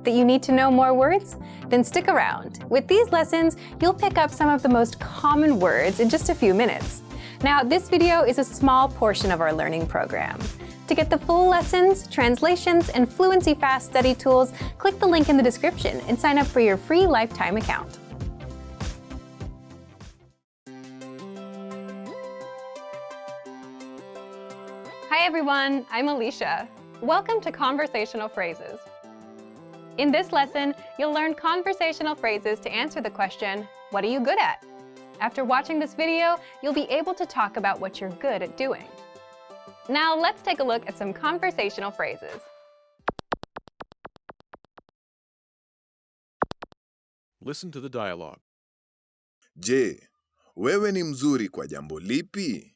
That you need to know more words? Then stick around. With these lessons, you'll pick up some of the most common words in just a few minutes. Now, this video is a small portion of our learning program. To get the full lessons, translations, and Fluency Fast Study tools, click the link in the description and sign up for your free lifetime account. Hi everyone, I'm Alicia. Welcome to Conversational Phrases. In this lesson, you'll learn conversational phrases to answer the question, what are you good at? After watching this video, you'll be able to talk about what you're good at doing. Now let's take a look at some conversational phrases. Listen to the dialogue. Je, wewe ni mzuri kwa jambo lipi?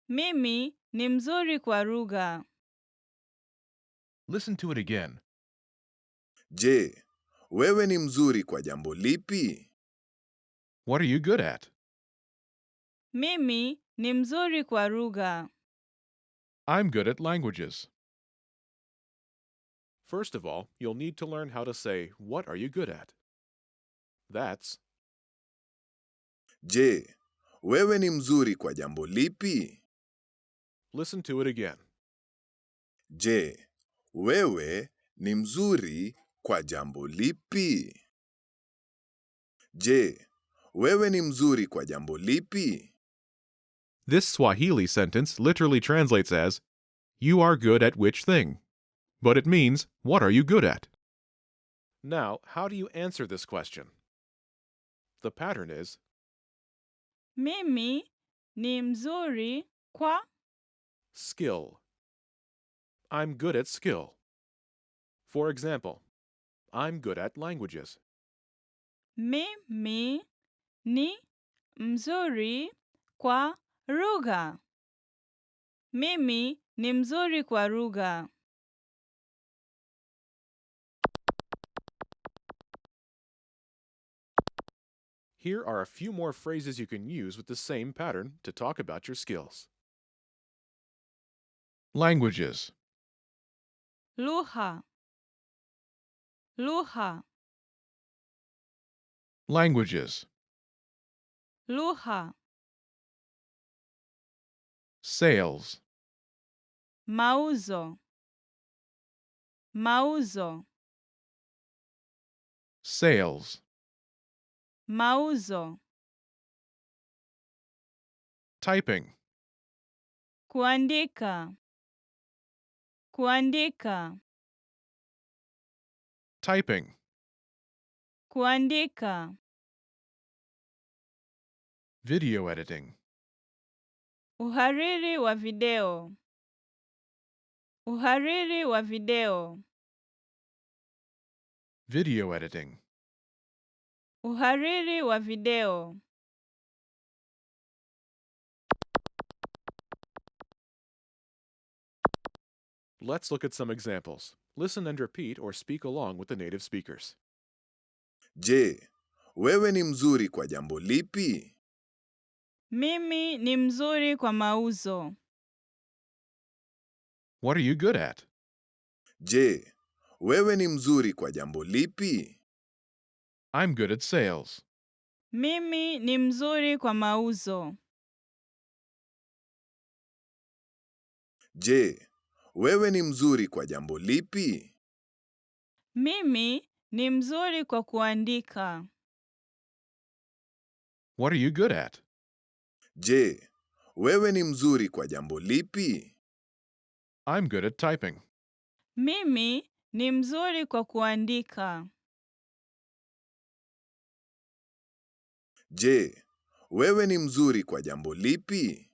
Mimi ni mzuri kwa lugha. Listen to it again. Je, wewe ni mzuri kwa jambo lipi? What are you good at? Mimi ni mzuri kwa lugha. I'm good at languages. First of all, you'll need to learn how to say, what are you good at? That's, Je, wewe ni mzuri kwa jambo lipi? listen to it again. Je, wewe ni mzuri kwa jambo lipi? Je, wewe ni mzuri kwa jambo lipi? This Swahili sentence literally translates as, you are good at which thing? But it means, what are you good at? Now, how do you answer this question? The pattern is, Mimi ni mzuri kwa. skill. I'm good at skill. For example, I'm good at languages. Mimi ni mzuri kwa lugha. Mimi ni mzuri kwa lugha. Here are a few more phrases you can use with the same pattern to talk about your skills. Languages. Lugha. Lugha. Languages. Lugha. Sales. Mauzo. Mauzo. Sales. Mauzo. Typing. Kuandika. Kuandika. Typing. Kuandika. Video editing. Uhariri wa video. Uhariri wa video. Video editing. Uhariri wa video. Let's look at some examples. Listen and repeat or speak along with the native speakers. Je, wewe ni mzuri kwa jambo lipi? Mimi ni mzuri kwa mauzo. What are you good at? Je, wewe ni mzuri kwa jambo lipi? I'm good at sales. Mimi ni mzuri kwa mauzo. Je, wewe ni mzuri kwa jambo lipi? Mimi ni mzuri kwa kuandika. What are you good at? Je, wewe ni mzuri kwa jambo lipi? I'm good at typing. Mimi ni mzuri kwa kuandika. Je, wewe ni mzuri kwa jambo lipi?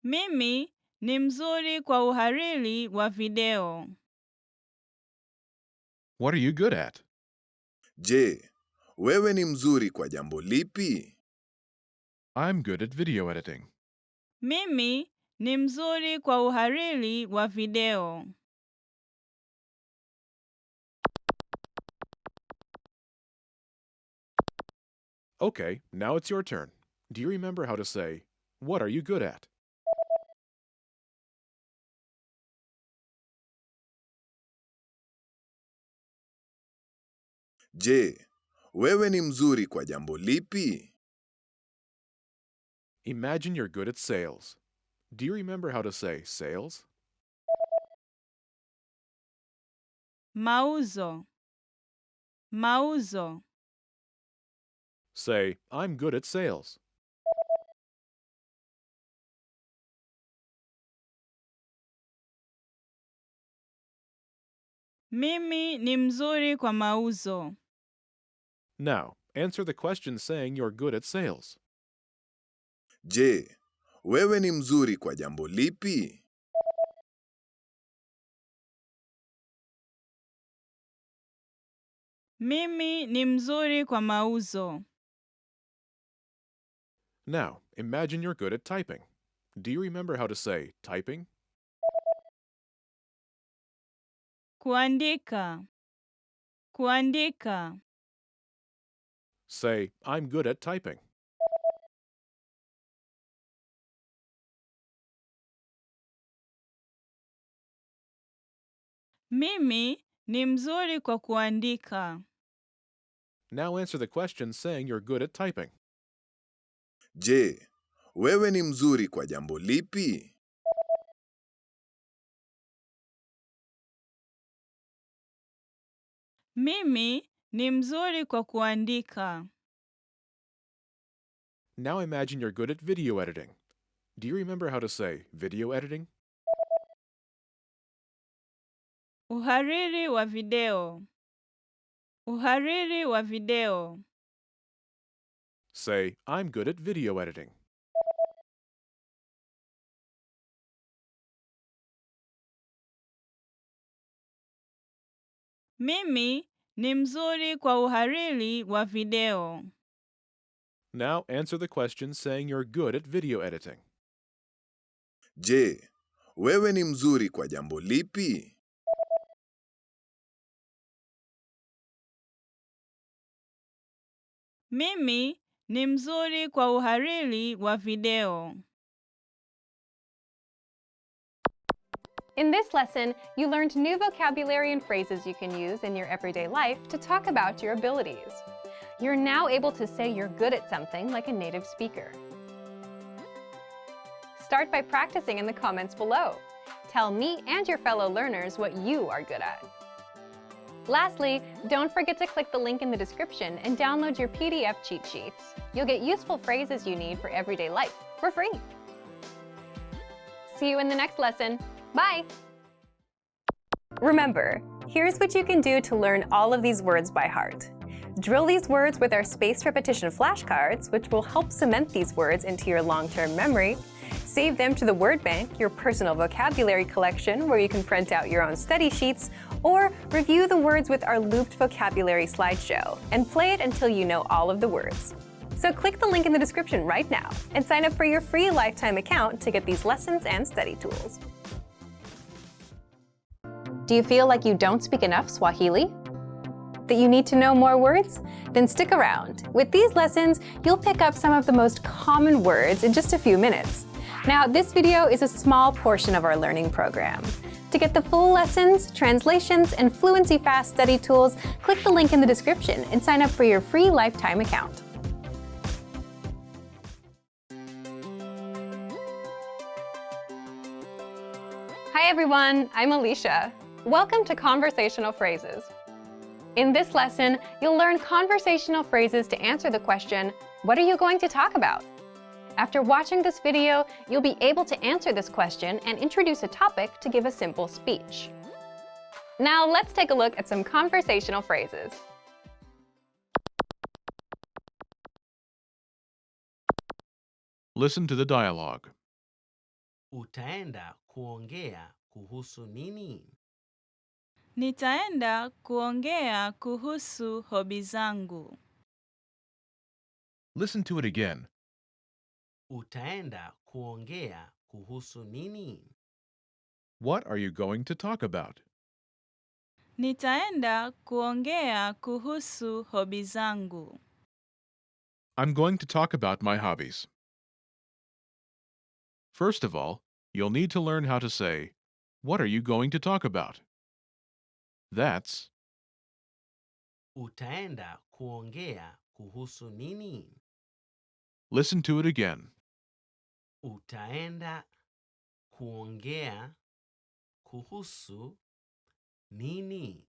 Mimi ni mzuri kwa uhariri wa video. What are you good at? Je, wewe ni mzuri kwa jambo lipi? I'm good at video editing. Mimi ni mzuri kwa uhariri wa video. Okay, now it's your turn. Do you remember how to say, what are you good at? Je, wewe ni mzuri kwa jambo lipi? Imagine you're good at sales. Do you remember how to say sales? Mauzo. Mauzo. Say, I'm good at sales. Mimi ni mzuri kwa mauzo. Now, answer the question saying you're good at sales. Je, wewe ni mzuri kwa jambo lipi? Mimi ni mzuri kwa mauzo. Now, imagine you're good at typing. Do you remember how to say typing? Kuandika. Kuandika. Say, I'm good at typing. Mimi ni mzuri kwa kuandika. Now answer the question saying you're good at typing. Je, wewe ni mzuri kwa jambo lipi? Mimi ni mzuri kwa kuandika. Now imagine you're good at video editing. Do you remember how to say video editing? Uhariri wa video. Uhariri wa video. Say, I'm good at video editing. Mimi ni mzuri kwa uhariri wa video. Now answer the question saying you're good at video editing. Je, wewe ni mzuri kwa jambo lipi? Mimi ni mzuri kwa uhariri wa video. In this lesson, you learned new vocabulary and phrases you can use in your everyday life to talk about your abilities. You're now able to say you're good at something like a native speaker. Start by practicing in the comments below. Tell me and your fellow learners what you are good at. Lastly, don't forget to click the link in the description and download your PDF cheat sheets. You'll get useful phrases you need for everyday life for free. See you in the next lesson. Bye! Remember, Here's what you can do to learn all of these words by heart. Drill these words with our spaced repetition flashcards, which will help cement these words into your long-term memory. Save them to the word bank, your personal vocabulary collection, where you can print out your own study sheets, or review the words with our looped vocabulary slideshow, and play it until you know all of the words. So click the link in the description right now and sign up for your free lifetime account to get these lessons and study tools. Do you feel like you don't speak enough Swahili? That you need to know more words? Then stick around. With these lessons, you'll pick up some of the most common words in just a few minutes. Now, this video is a small portion of our learning program. To get the full lessons, translations, and Fluency Fast study tools, click the link in the description and sign up for your free lifetime account. Hi everyone, I'm Alicia. Welcome to Conversational Phrases. In this lesson, you'll learn conversational phrases to answer the question, what are you going to talk about? After watching this video, you'll be able to answer this question and introduce a topic to give a simple speech. Now let's take a look at some conversational phrases. Listen to the dialogue. Utaenda kuongea kuhusu nini? Nitaenda kuongea kuhusu hobi zangu. Listen to it again. Utaenda kuongea kuhusu nini? What are you going to talk about? Nitaenda kuongea kuhusu hobi zangu. I'm going to talk about my hobbies. First of all, you'll need to learn how to say, what are you going to talk about? That's Utaenda kuongea kuhusu nini? listen to it again. Utaenda kuongea kuhusu nini?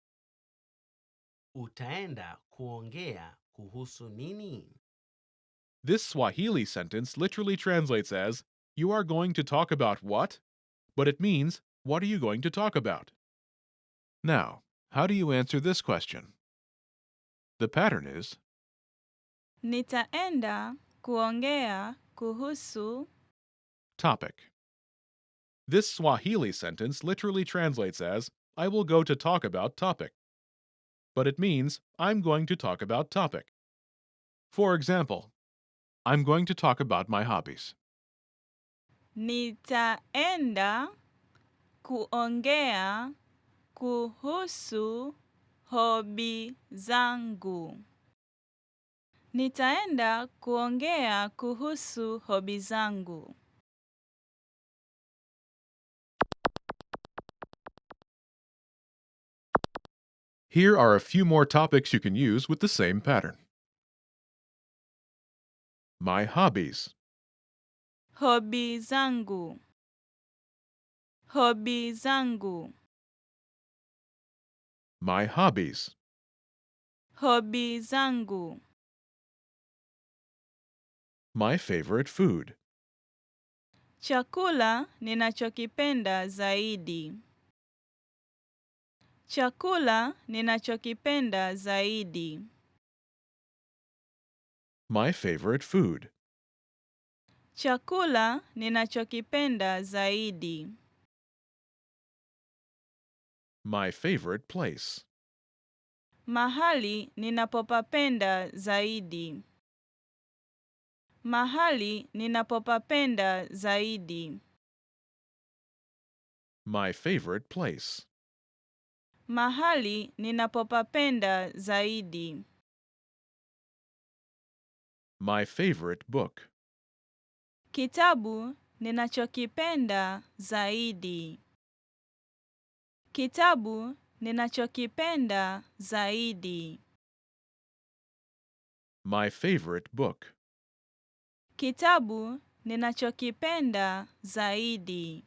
Utaenda kuongea kuhusu nini? This Swahili sentence literally translates as, you are going to talk about what? But it means, what are you going to talk about? Now, how do you answer this question? The pattern is, Nitaenda kuongea kuhusu. topic. This Swahili sentence literally translates as, I will go to talk about topic. But it means, I'm going to talk about topic. For example, I'm going to talk about my hobbies. Nitaenda kuongea kuhusu hobi zangu. Nitaenda kuongea kuhusu hobi zangu. Here are a few more topics you can use with the same pattern. My hobbies. Hobi zangu. Hobi zangu. My hobbies. Hobi zangu. My favorite food. Chakula ninachokipenda zaidi. Chakula ninachokipenda zaidi. My favorite food. Chakula ninachokipenda zaidi. My favorite place. Mahali ninapopapenda zaidi. Mahali ninapopapenda zaidi. My favorite place. Mahali ninapopapenda zaidi. My favorite book. Kitabu ninachokipenda zaidi. Kitabu ninachokipenda zaidi. My favorite book. Kitabu ninachokipenda zaidi.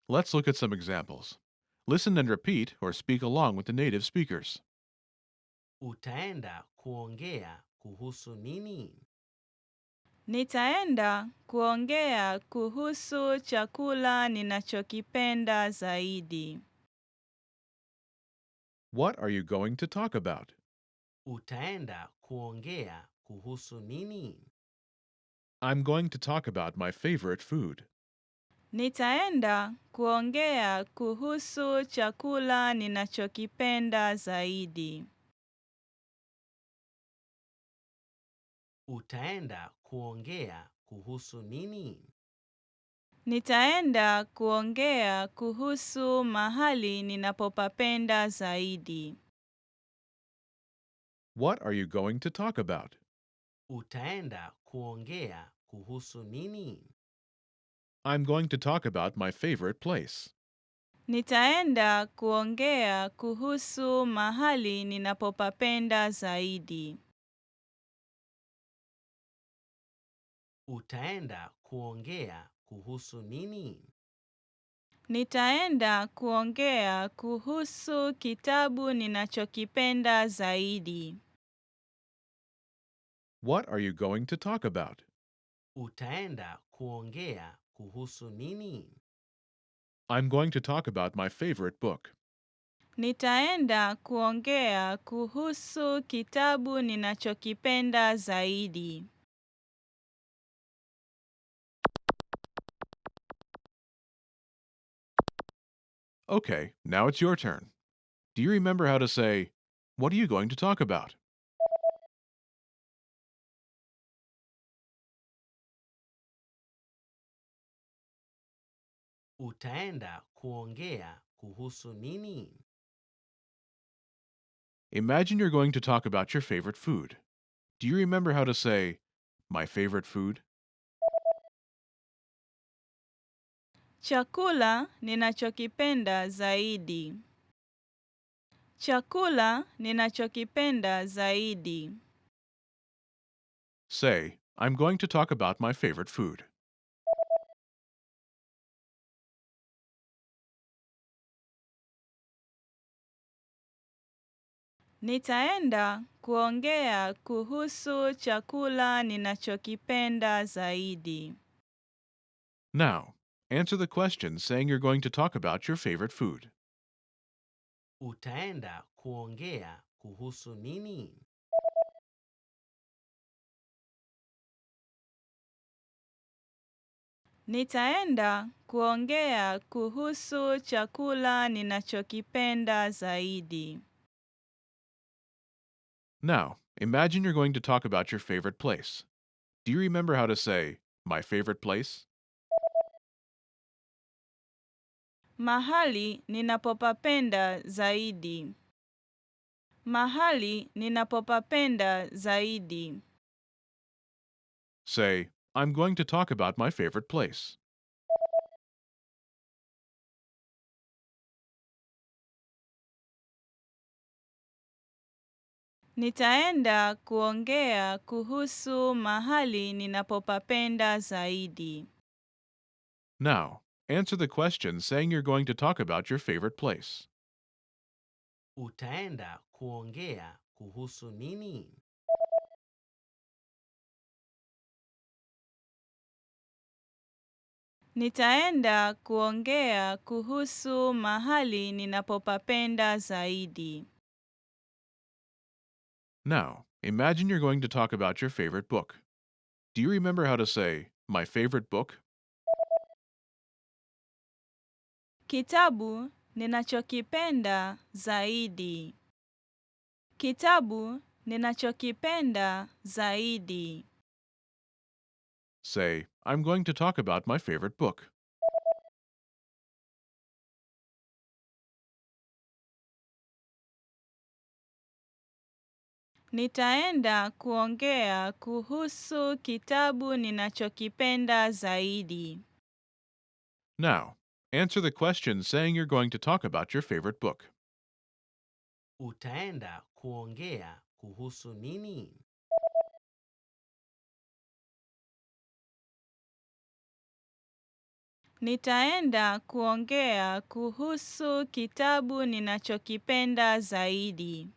Let's look at some examples. Listen and repeat or speak along with the native speakers. Utaenda kuongea kuhusu nini? Nitaenda kuongea kuhusu chakula ninachokipenda zaidi. What are you going to talk about? Utaenda kuongea kuhusu nini? I'm going to talk about my favorite food. Nitaenda kuongea kuhusu chakula ninachokipenda zaidi. Utaenda kuongea kuhusu nini? Nitaenda kuongea kuhusu mahali ninapopapenda zaidi. What are you going to talk about? Utaenda kuongea kuhusu nini? I'm going to talk about my favorite place. Nitaenda kuongea kuhusu mahali ninapopapenda zaidi. Utaenda kuongea kuhusu nini? Nitaenda kuongea kuhusu kitabu ninachokipenda zaidi. What are you going to talk about? Utaenda kuongea kuhusu nini? I'm going to talk about my favorite book. Nitaenda kuongea kuhusu kitabu ninachokipenda zaidi. Okay, now it's your turn. Do you remember how to say, what are you going to talk about? Utaenda kuongea kuhusu nini? Imagine you're going to talk about your favorite food. Do you remember how to say, my favorite food? Chakula ninachokipenda zaidi. Chakula ninachokipenda zaidi. Say, I'm going to talk about my favorite food. Nitaenda kuongea kuhusu chakula ninachokipenda zaidi. Now, answer the question saying you're going to talk about your favorite food. Utaenda kuongea kuhusu nini? Nitaenda kuongea kuhusu chakula ninachokipenda zaidi. Now, imagine you're going to talk about your favorite place. Do you remember how to say, my favorite place? Mahali ninapopapenda zaidi. Mahali ninapopapenda zaidi. Say, I'm going to talk about my favorite place. Nitaenda kuongea kuhusu mahali ninapopapenda zaidi. Now, answer the question saying you're going to talk about your favorite place. Utaenda kuongea kuhusu nini? Nitaenda kuongea kuhusu mahali ninapopapenda zaidi. Now, imagine you're going to talk about your favorite book. Do you remember how to say, my favorite book? Kitabu ninachokipenda zaidi. Kitabu ninachokipenda zaidi. Say, I'm going to talk about my favorite book. Nitaenda kuongea kuhusu kitabu ninachokipenda zaidi. Now, answer the question saying you're going to talk about your favorite book. Utaenda kuongea kuhusu nini? Nitaenda kuongea kuhusu kitabu ninachokipenda zaidi.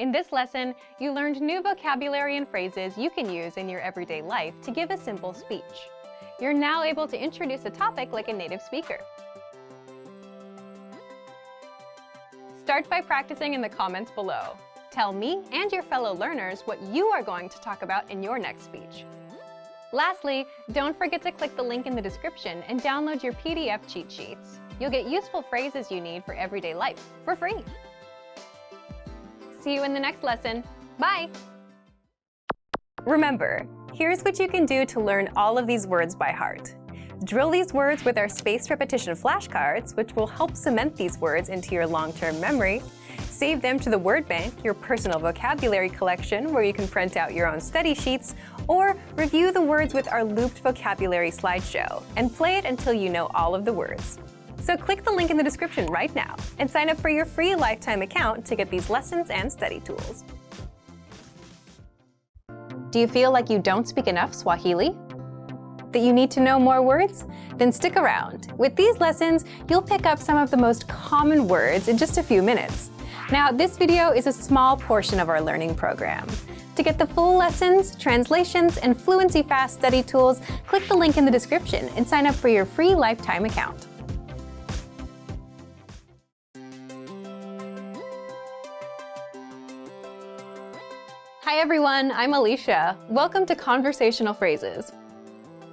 In this lesson, you learned new vocabulary and phrases you can use in your everyday life to give a simple speech. You're now able to introduce a topic like a native speaker. Start by practicing in the comments below. Tell me and your fellow learners what you are going to talk about in your next speech. Lastly, don't forget to click the link in the description and download your PDF cheat sheets. You'll get useful phrases you need for everyday life for free. See you in the next lesson. Bye! Remember, here's what you can do to learn all of these words by heart. Drill these words with our spaced repetition flashcards, which will help cement these words into your long-term memory. Save them to the word bank, your personal vocabulary collection, where you can print out your own study sheets, or review the words with our looped vocabulary slideshow and play it until you know all of the words. So click the link in the description right now and sign up for your free lifetime account to get these lessons and study tools. Do you feel like you don't speak enough Swahili? That you need to know more words? Then stick around. With these lessons, you'll pick up some of the most common words in just a few minutes. Now, this video is a small portion of our learning program. To get the full lessons, translations, and Fluency Fast study tools, click the link in the description and sign up for your free lifetime account. Hi everyone, I'm Alicia. Welcome to Conversational Phrases.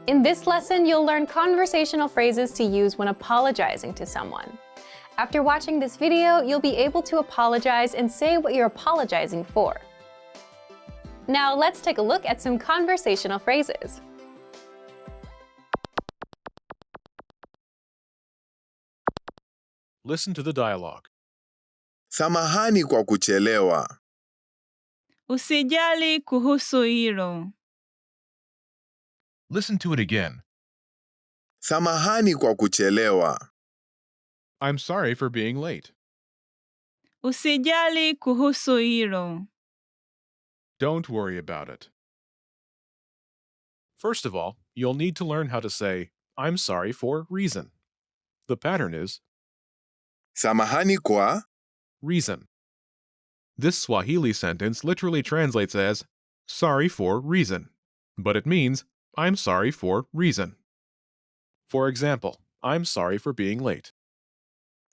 In this lesson, you'll learn conversational phrases to use when apologizing to someone. After watching this video, you'll be able to apologize and say what you're apologizing for. Now let's take a look at some conversational phrases. Listen to the dialogue. Samahani kwa kuchelewa. Usijali kuhusu hilo. Listen to it again. Samahani kwa kuchelewa. I'm sorry for being late. Usijali kuhusu hilo. Don't worry about it. First of all, you'll need to learn how to say, I'm sorry for reason. The pattern is Samahani kwa. reason. This Swahili sentence literally translates as, sorry for reason, but it means, I'm sorry for reason. For example, I'm sorry for being late.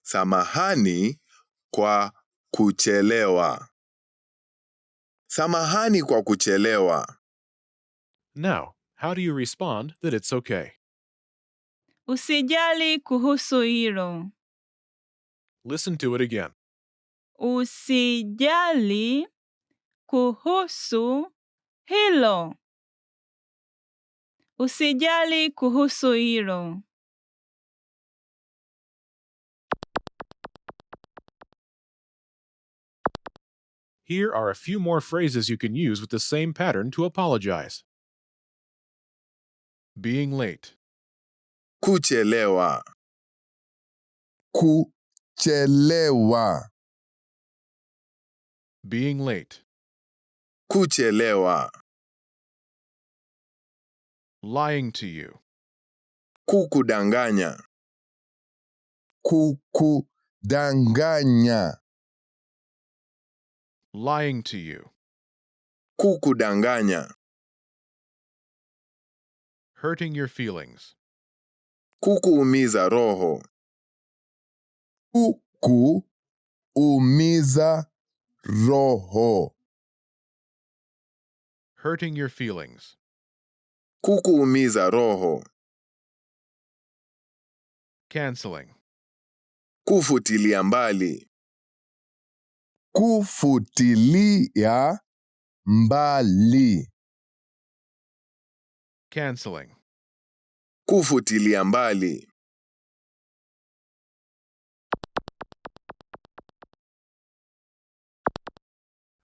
Samahani kwa kuchelewa. Samahani kwa kuchelewa. Now, how do you respond that it's okay? Usijali kuhusu hilo. Listen to it again. Usijali kuhusu hilo. Usijali kuhusu hilo. Here are a few more phrases you can use with the same pattern to apologize. Being late. Kuchelewa. Kuchelewa. Being late. Kuchelewa. Lying to you. Kukudanganya. Kukudanganya. Lying to you. Kukudanganya. Hurting your feelings. Kukuumiza roho. Kukuumiza roho. Hurting your feelings. Kukuumiza roho. Canceling. Kufutilia mbali. Kufutilia mbali. Canceling. Kufutilia mbali.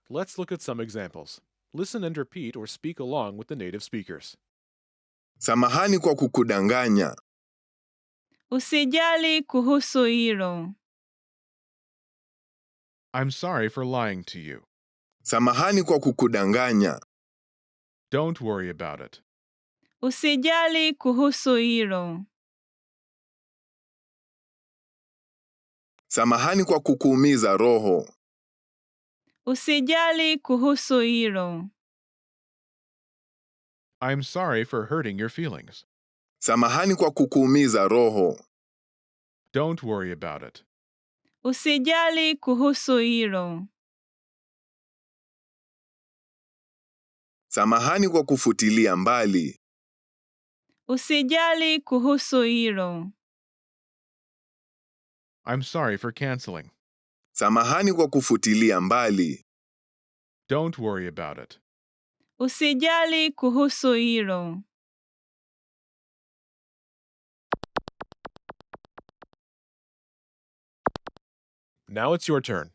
Let's look at some examples. Listen and repeat or speak along with the native speakers. Samahani kwa kukudanganya. Usijali kuhusu hilo. I'm sorry for lying to you. Samahani kwa kukudanganya. Don't worry about it. Usijali kuhusu hilo. Samahani kwa kukuumiza roho. Usijali kuhusu hilo. I'm sorry for hurting your feelings. Samahani kwa kukuumiza roho. Don't worry about it. Usijali kuhusu hilo. Samahani kwa kufutilia mbali. Usijali kuhusu hilo. I'm sorry for canceling. Samahani kwa kufutilia mbali. Don't worry about it. Usijali kuhusu hilo. Now it's your turn.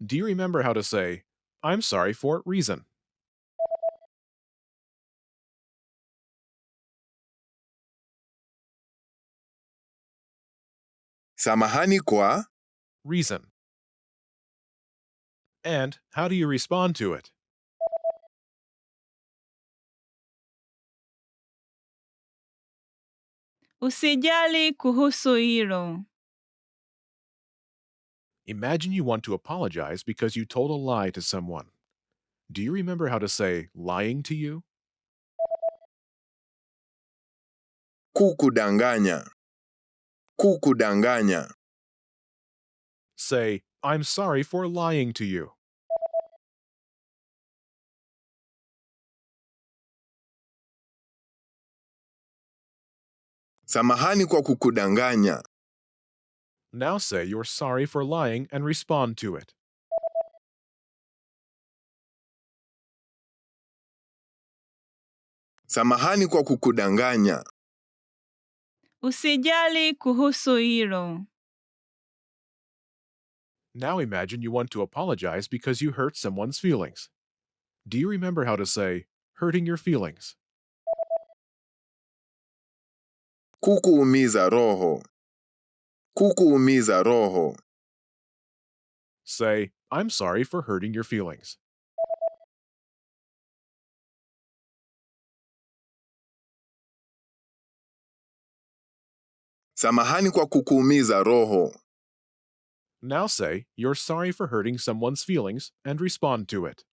Do you remember how to say, I'm sorry for reason? Samahani kwa. Reason. And how do you respond to it? Usijali kuhusu hilo. Imagine you want to apologize because you told a lie to someone. Do you remember how to say lying to you? Kukudanganya. Kukudanganya. Say, I'm sorry for lying to you. Samahani kwa kukudanganya. Now say you're sorry for lying and respond to it. Samahani kwa kukudanganya. Usijali kuhusu hilo. Now imagine you want to apologize because you hurt someone's feelings. Do you remember how to say, hurting your feelings? Kukuumiza roho. Kukuumiza roho. Say, I'm sorry for hurting your feelings. Samahani kwa kukuumiza roho. Now say, you're sorry for hurting someone's feelings and respond to it.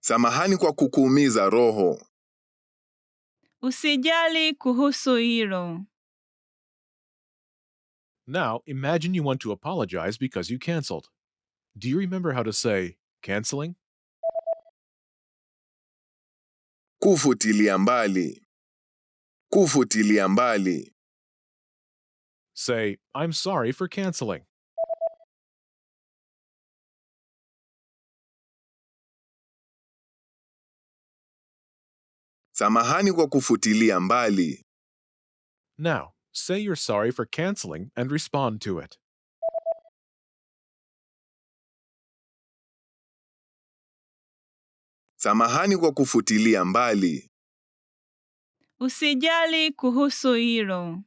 Samahani kwa kukuumiza roho. Usijali kuhusu hilo. Now imagine you want to apologize because you canceled. Do you remember how to say, canceling? Kufutilia mbali. Kufutilia mbali. Say, I'm sorry for canceling. Samahani kwa kufutilia mbali. Now, say you're sorry for canceling and respond to it. Samahani kwa kufutilia mbali. Usijali kuhusu hilo.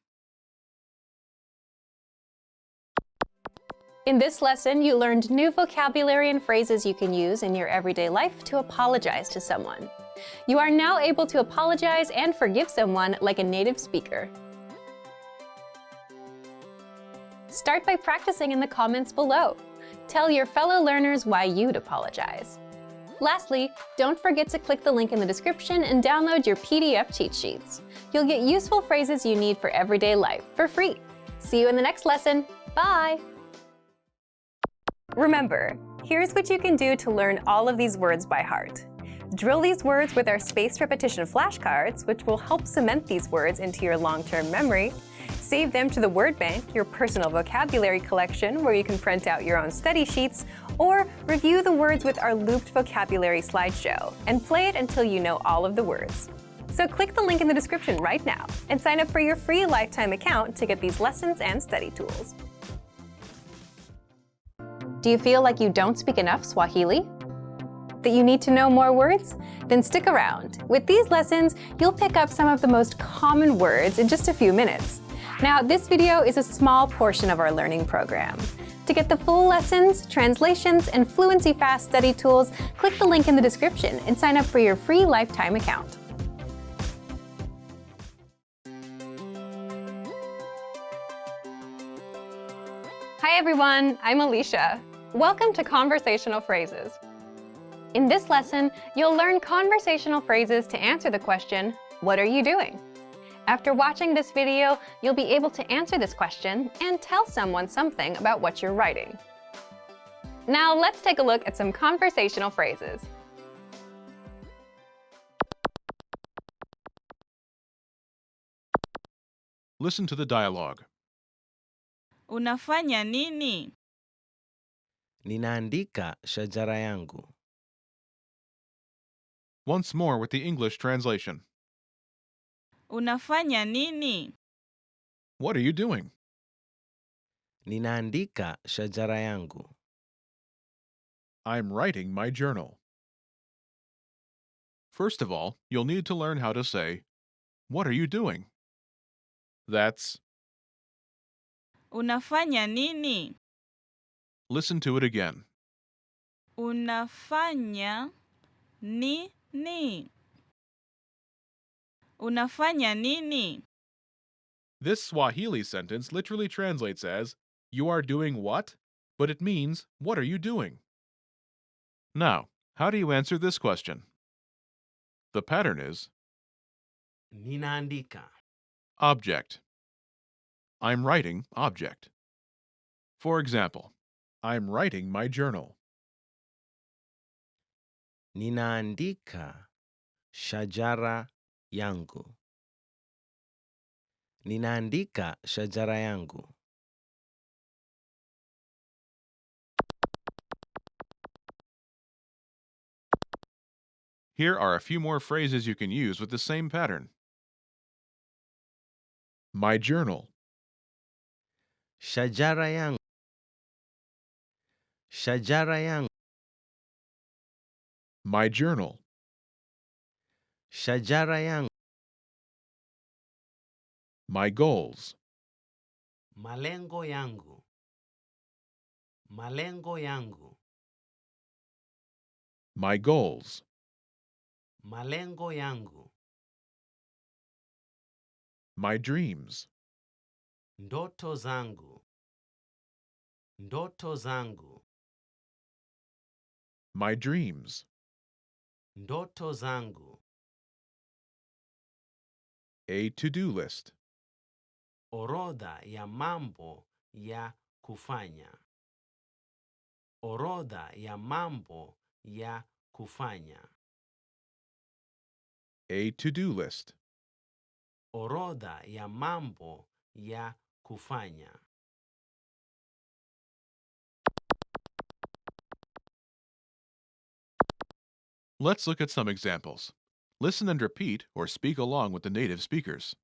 In this lesson, you learned new vocabulary and phrases you can use in your everyday life to apologize to someone. You are now able to apologize and forgive someone like a native speaker. Start by practicing in the comments below. Tell your fellow learners why you'd apologize. Lastly, don't forget to click the link in the description and download your PDF cheat sheets. You'll get useful phrases you need for everyday life for free. See you in the next lesson. Bye! Remember, here's what you can do to learn all of these words by heart. Drill these words with our spaced repetition flashcards, which will help cement these words into your long-term memory. Save them to the word bank, your personal vocabulary collection, where you can print out your own study sheets, or review the words with our looped vocabulary slideshow, and play it until you know all of the words. So click the link in the description right now, and sign up for your free lifetime account to get these lessons and study tools. Do you feel like you don't speak enough Swahili? That you need to know more words? Then stick around. With these lessons, you'll pick up some of the most common words in just a few minutes. Now, this video is a small portion of our learning program. To get the full lessons, translations, and Fluency Fast study tools, click the link in the description and sign up for your free lifetime account. Hi everyone, I'm Alicia. Welcome to Conversational Phrases. In this lesson, you'll learn conversational phrases to answer the question, what are you doing? After watching this video, you'll be able to answer this question and tell someone something about what you're writing. Now let's take a look at some conversational phrases. Listen to the dialogue. Unafanya nini? Ninaandika shajara yangu. Once more with the English translation. Unafanya nini? What are you doing? Ninaandika shajara yangu. I'm writing my journal. First of all, you'll need to learn how to say, what are you doing? That's, Unafanya nini? listen to it again. Unafanya nini? Unafanya nini? This Swahili sentence literally translates as, you are doing what? But it means, what are you doing? Now, how do you answer this question? The pattern is, Ninaandika. object. I'm writing object. For example, I'm writing my journal. Ninaandika shajara yangu. Ninaandika shajara yangu. Here are a few more phrases you can use with the same pattern. My journal. Shajara yangu. Shajara yangu. My journal. Shajara yangu. My goals. Malengo yangu. Malengo yangu. My goals. Malengo yangu. My dreams. Ndoto zangu. Ndoto zangu. My dreams. Ndoto zangu. A to-do list. Orodha ya mambo ya kufanya. Orodha ya mambo ya kufanya. A to-do list. Orodha ya mambo ya kufanya. Let's look at some examples. Listen and repeat or speak along with the native speakers.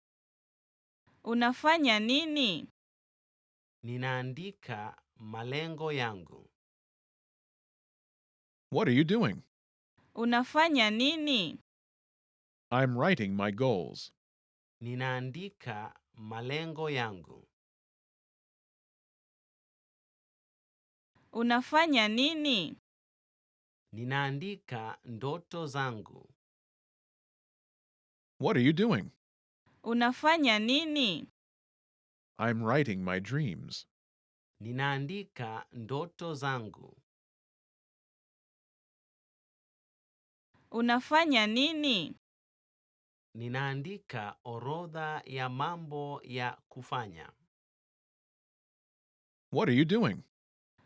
Unafanya nini? Ninaandika malengo yangu. What are you doing? Unafanya nini? I'm writing my goals. Ninaandika malengo yangu. Unafanya nini? Ninaandika ndoto zangu. What are you doing? Unafanya nini? I'm writing my dreams. Ninaandika ndoto zangu. Unafanya nini? Ninaandika orodha ya mambo ya kufanya. What are you doing?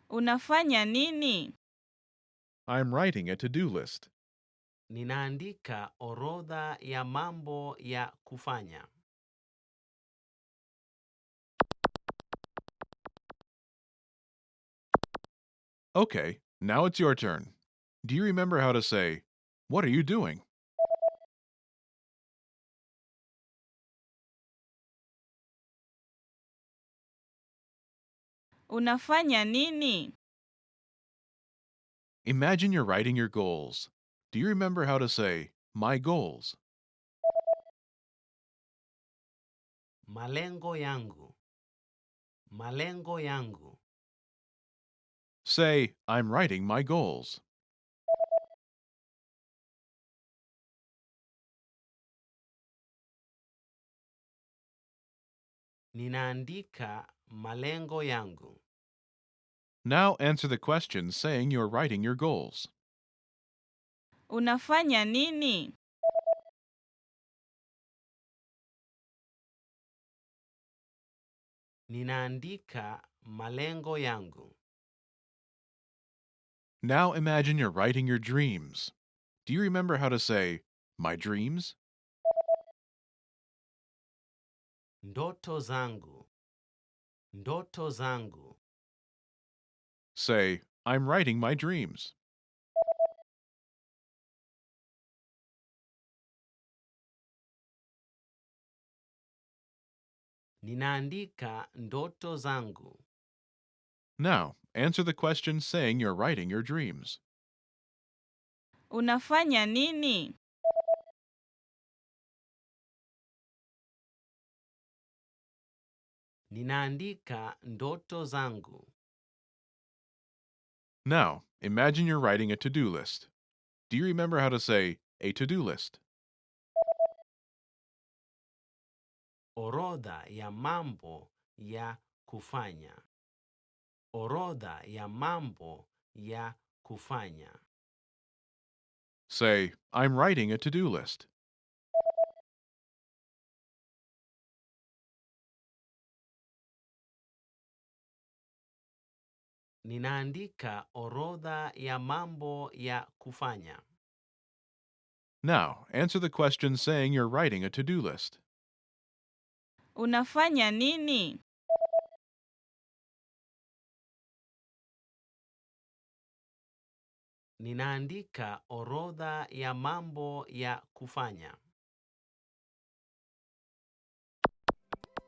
Unafanya nini? I'm writing a to-do list. Ninaandika orodha ya mambo ya kufanya. Okay, now it's your turn. Do you remember how to say, what are you doing? Unafanya nini? Imagine you're writing your goals. Do you remember how to say, my goals? Malengo yangu. Malengo yangu. Say, I'm writing my goals. Ninaandika malengo yangu. Now answer the questions saying you're writing your goals. Unafanya nini? Ninaandika malengo yangu. Now imagine you're writing your dreams. Do you remember how to say, my dreams? Ndoto zangu. Ndoto zangu. Say, I'm writing my dreams. Ninaandika ndoto zangu. Now, answer the question saying you're writing your dreams. Unafanya nini? Ninaandika ndoto zangu. Now, imagine you're writing a to-do list. Do you remember how to say a to-do list? Orodha ya mambo ya kufanya. Orodha ya mambo ya kufanya. Say, I'm writing a to-do list. Ninaandika orodha ya mambo ya kufanya. Now, answer the question saying you're writing a to-do list. Unafanya nini? Ninaandika orodha ya mambo ya kufanya.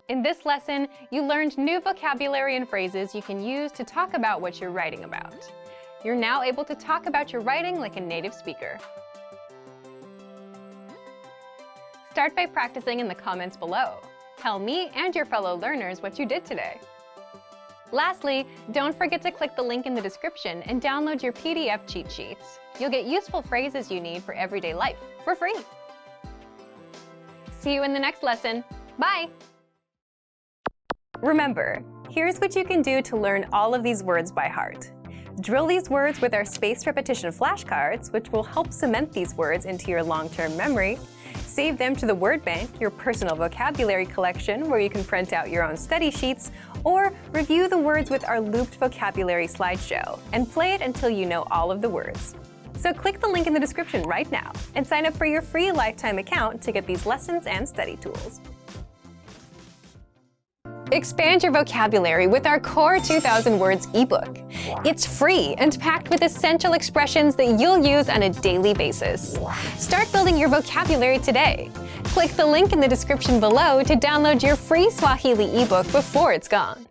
In this lesson, you learned new vocabulary and phrases you can use to talk about what you're writing about. You're now able to talk about your writing like a native speaker. Start by practicing in the comments below. Tell me and your fellow learners what you did today. Lastly, don't forget to click the link in the description and download your PDF cheat sheets. You'll get useful phrases you need for everyday life for free. See you in the next lesson. Bye! Remember, here's what you can do to learn all of these words by heart. Drill these words with our spaced repetition flashcards, which will help cement these words into your long-term memory. Save them to the word bank, your personal vocabulary collection, where you can print out your own study sheets, or review the words with our looped vocabulary slideshow and play it until you know all of the words. So click the link in the description right now and sign up for your free lifetime account to get these lessons and study tools. Expand your vocabulary with our Core 2000 Words ebook. It's free and packed with essential expressions that you'll use on a daily basis. Start building your vocabulary today. Click the link in the description below to download your free Swahili ebook before it's gone.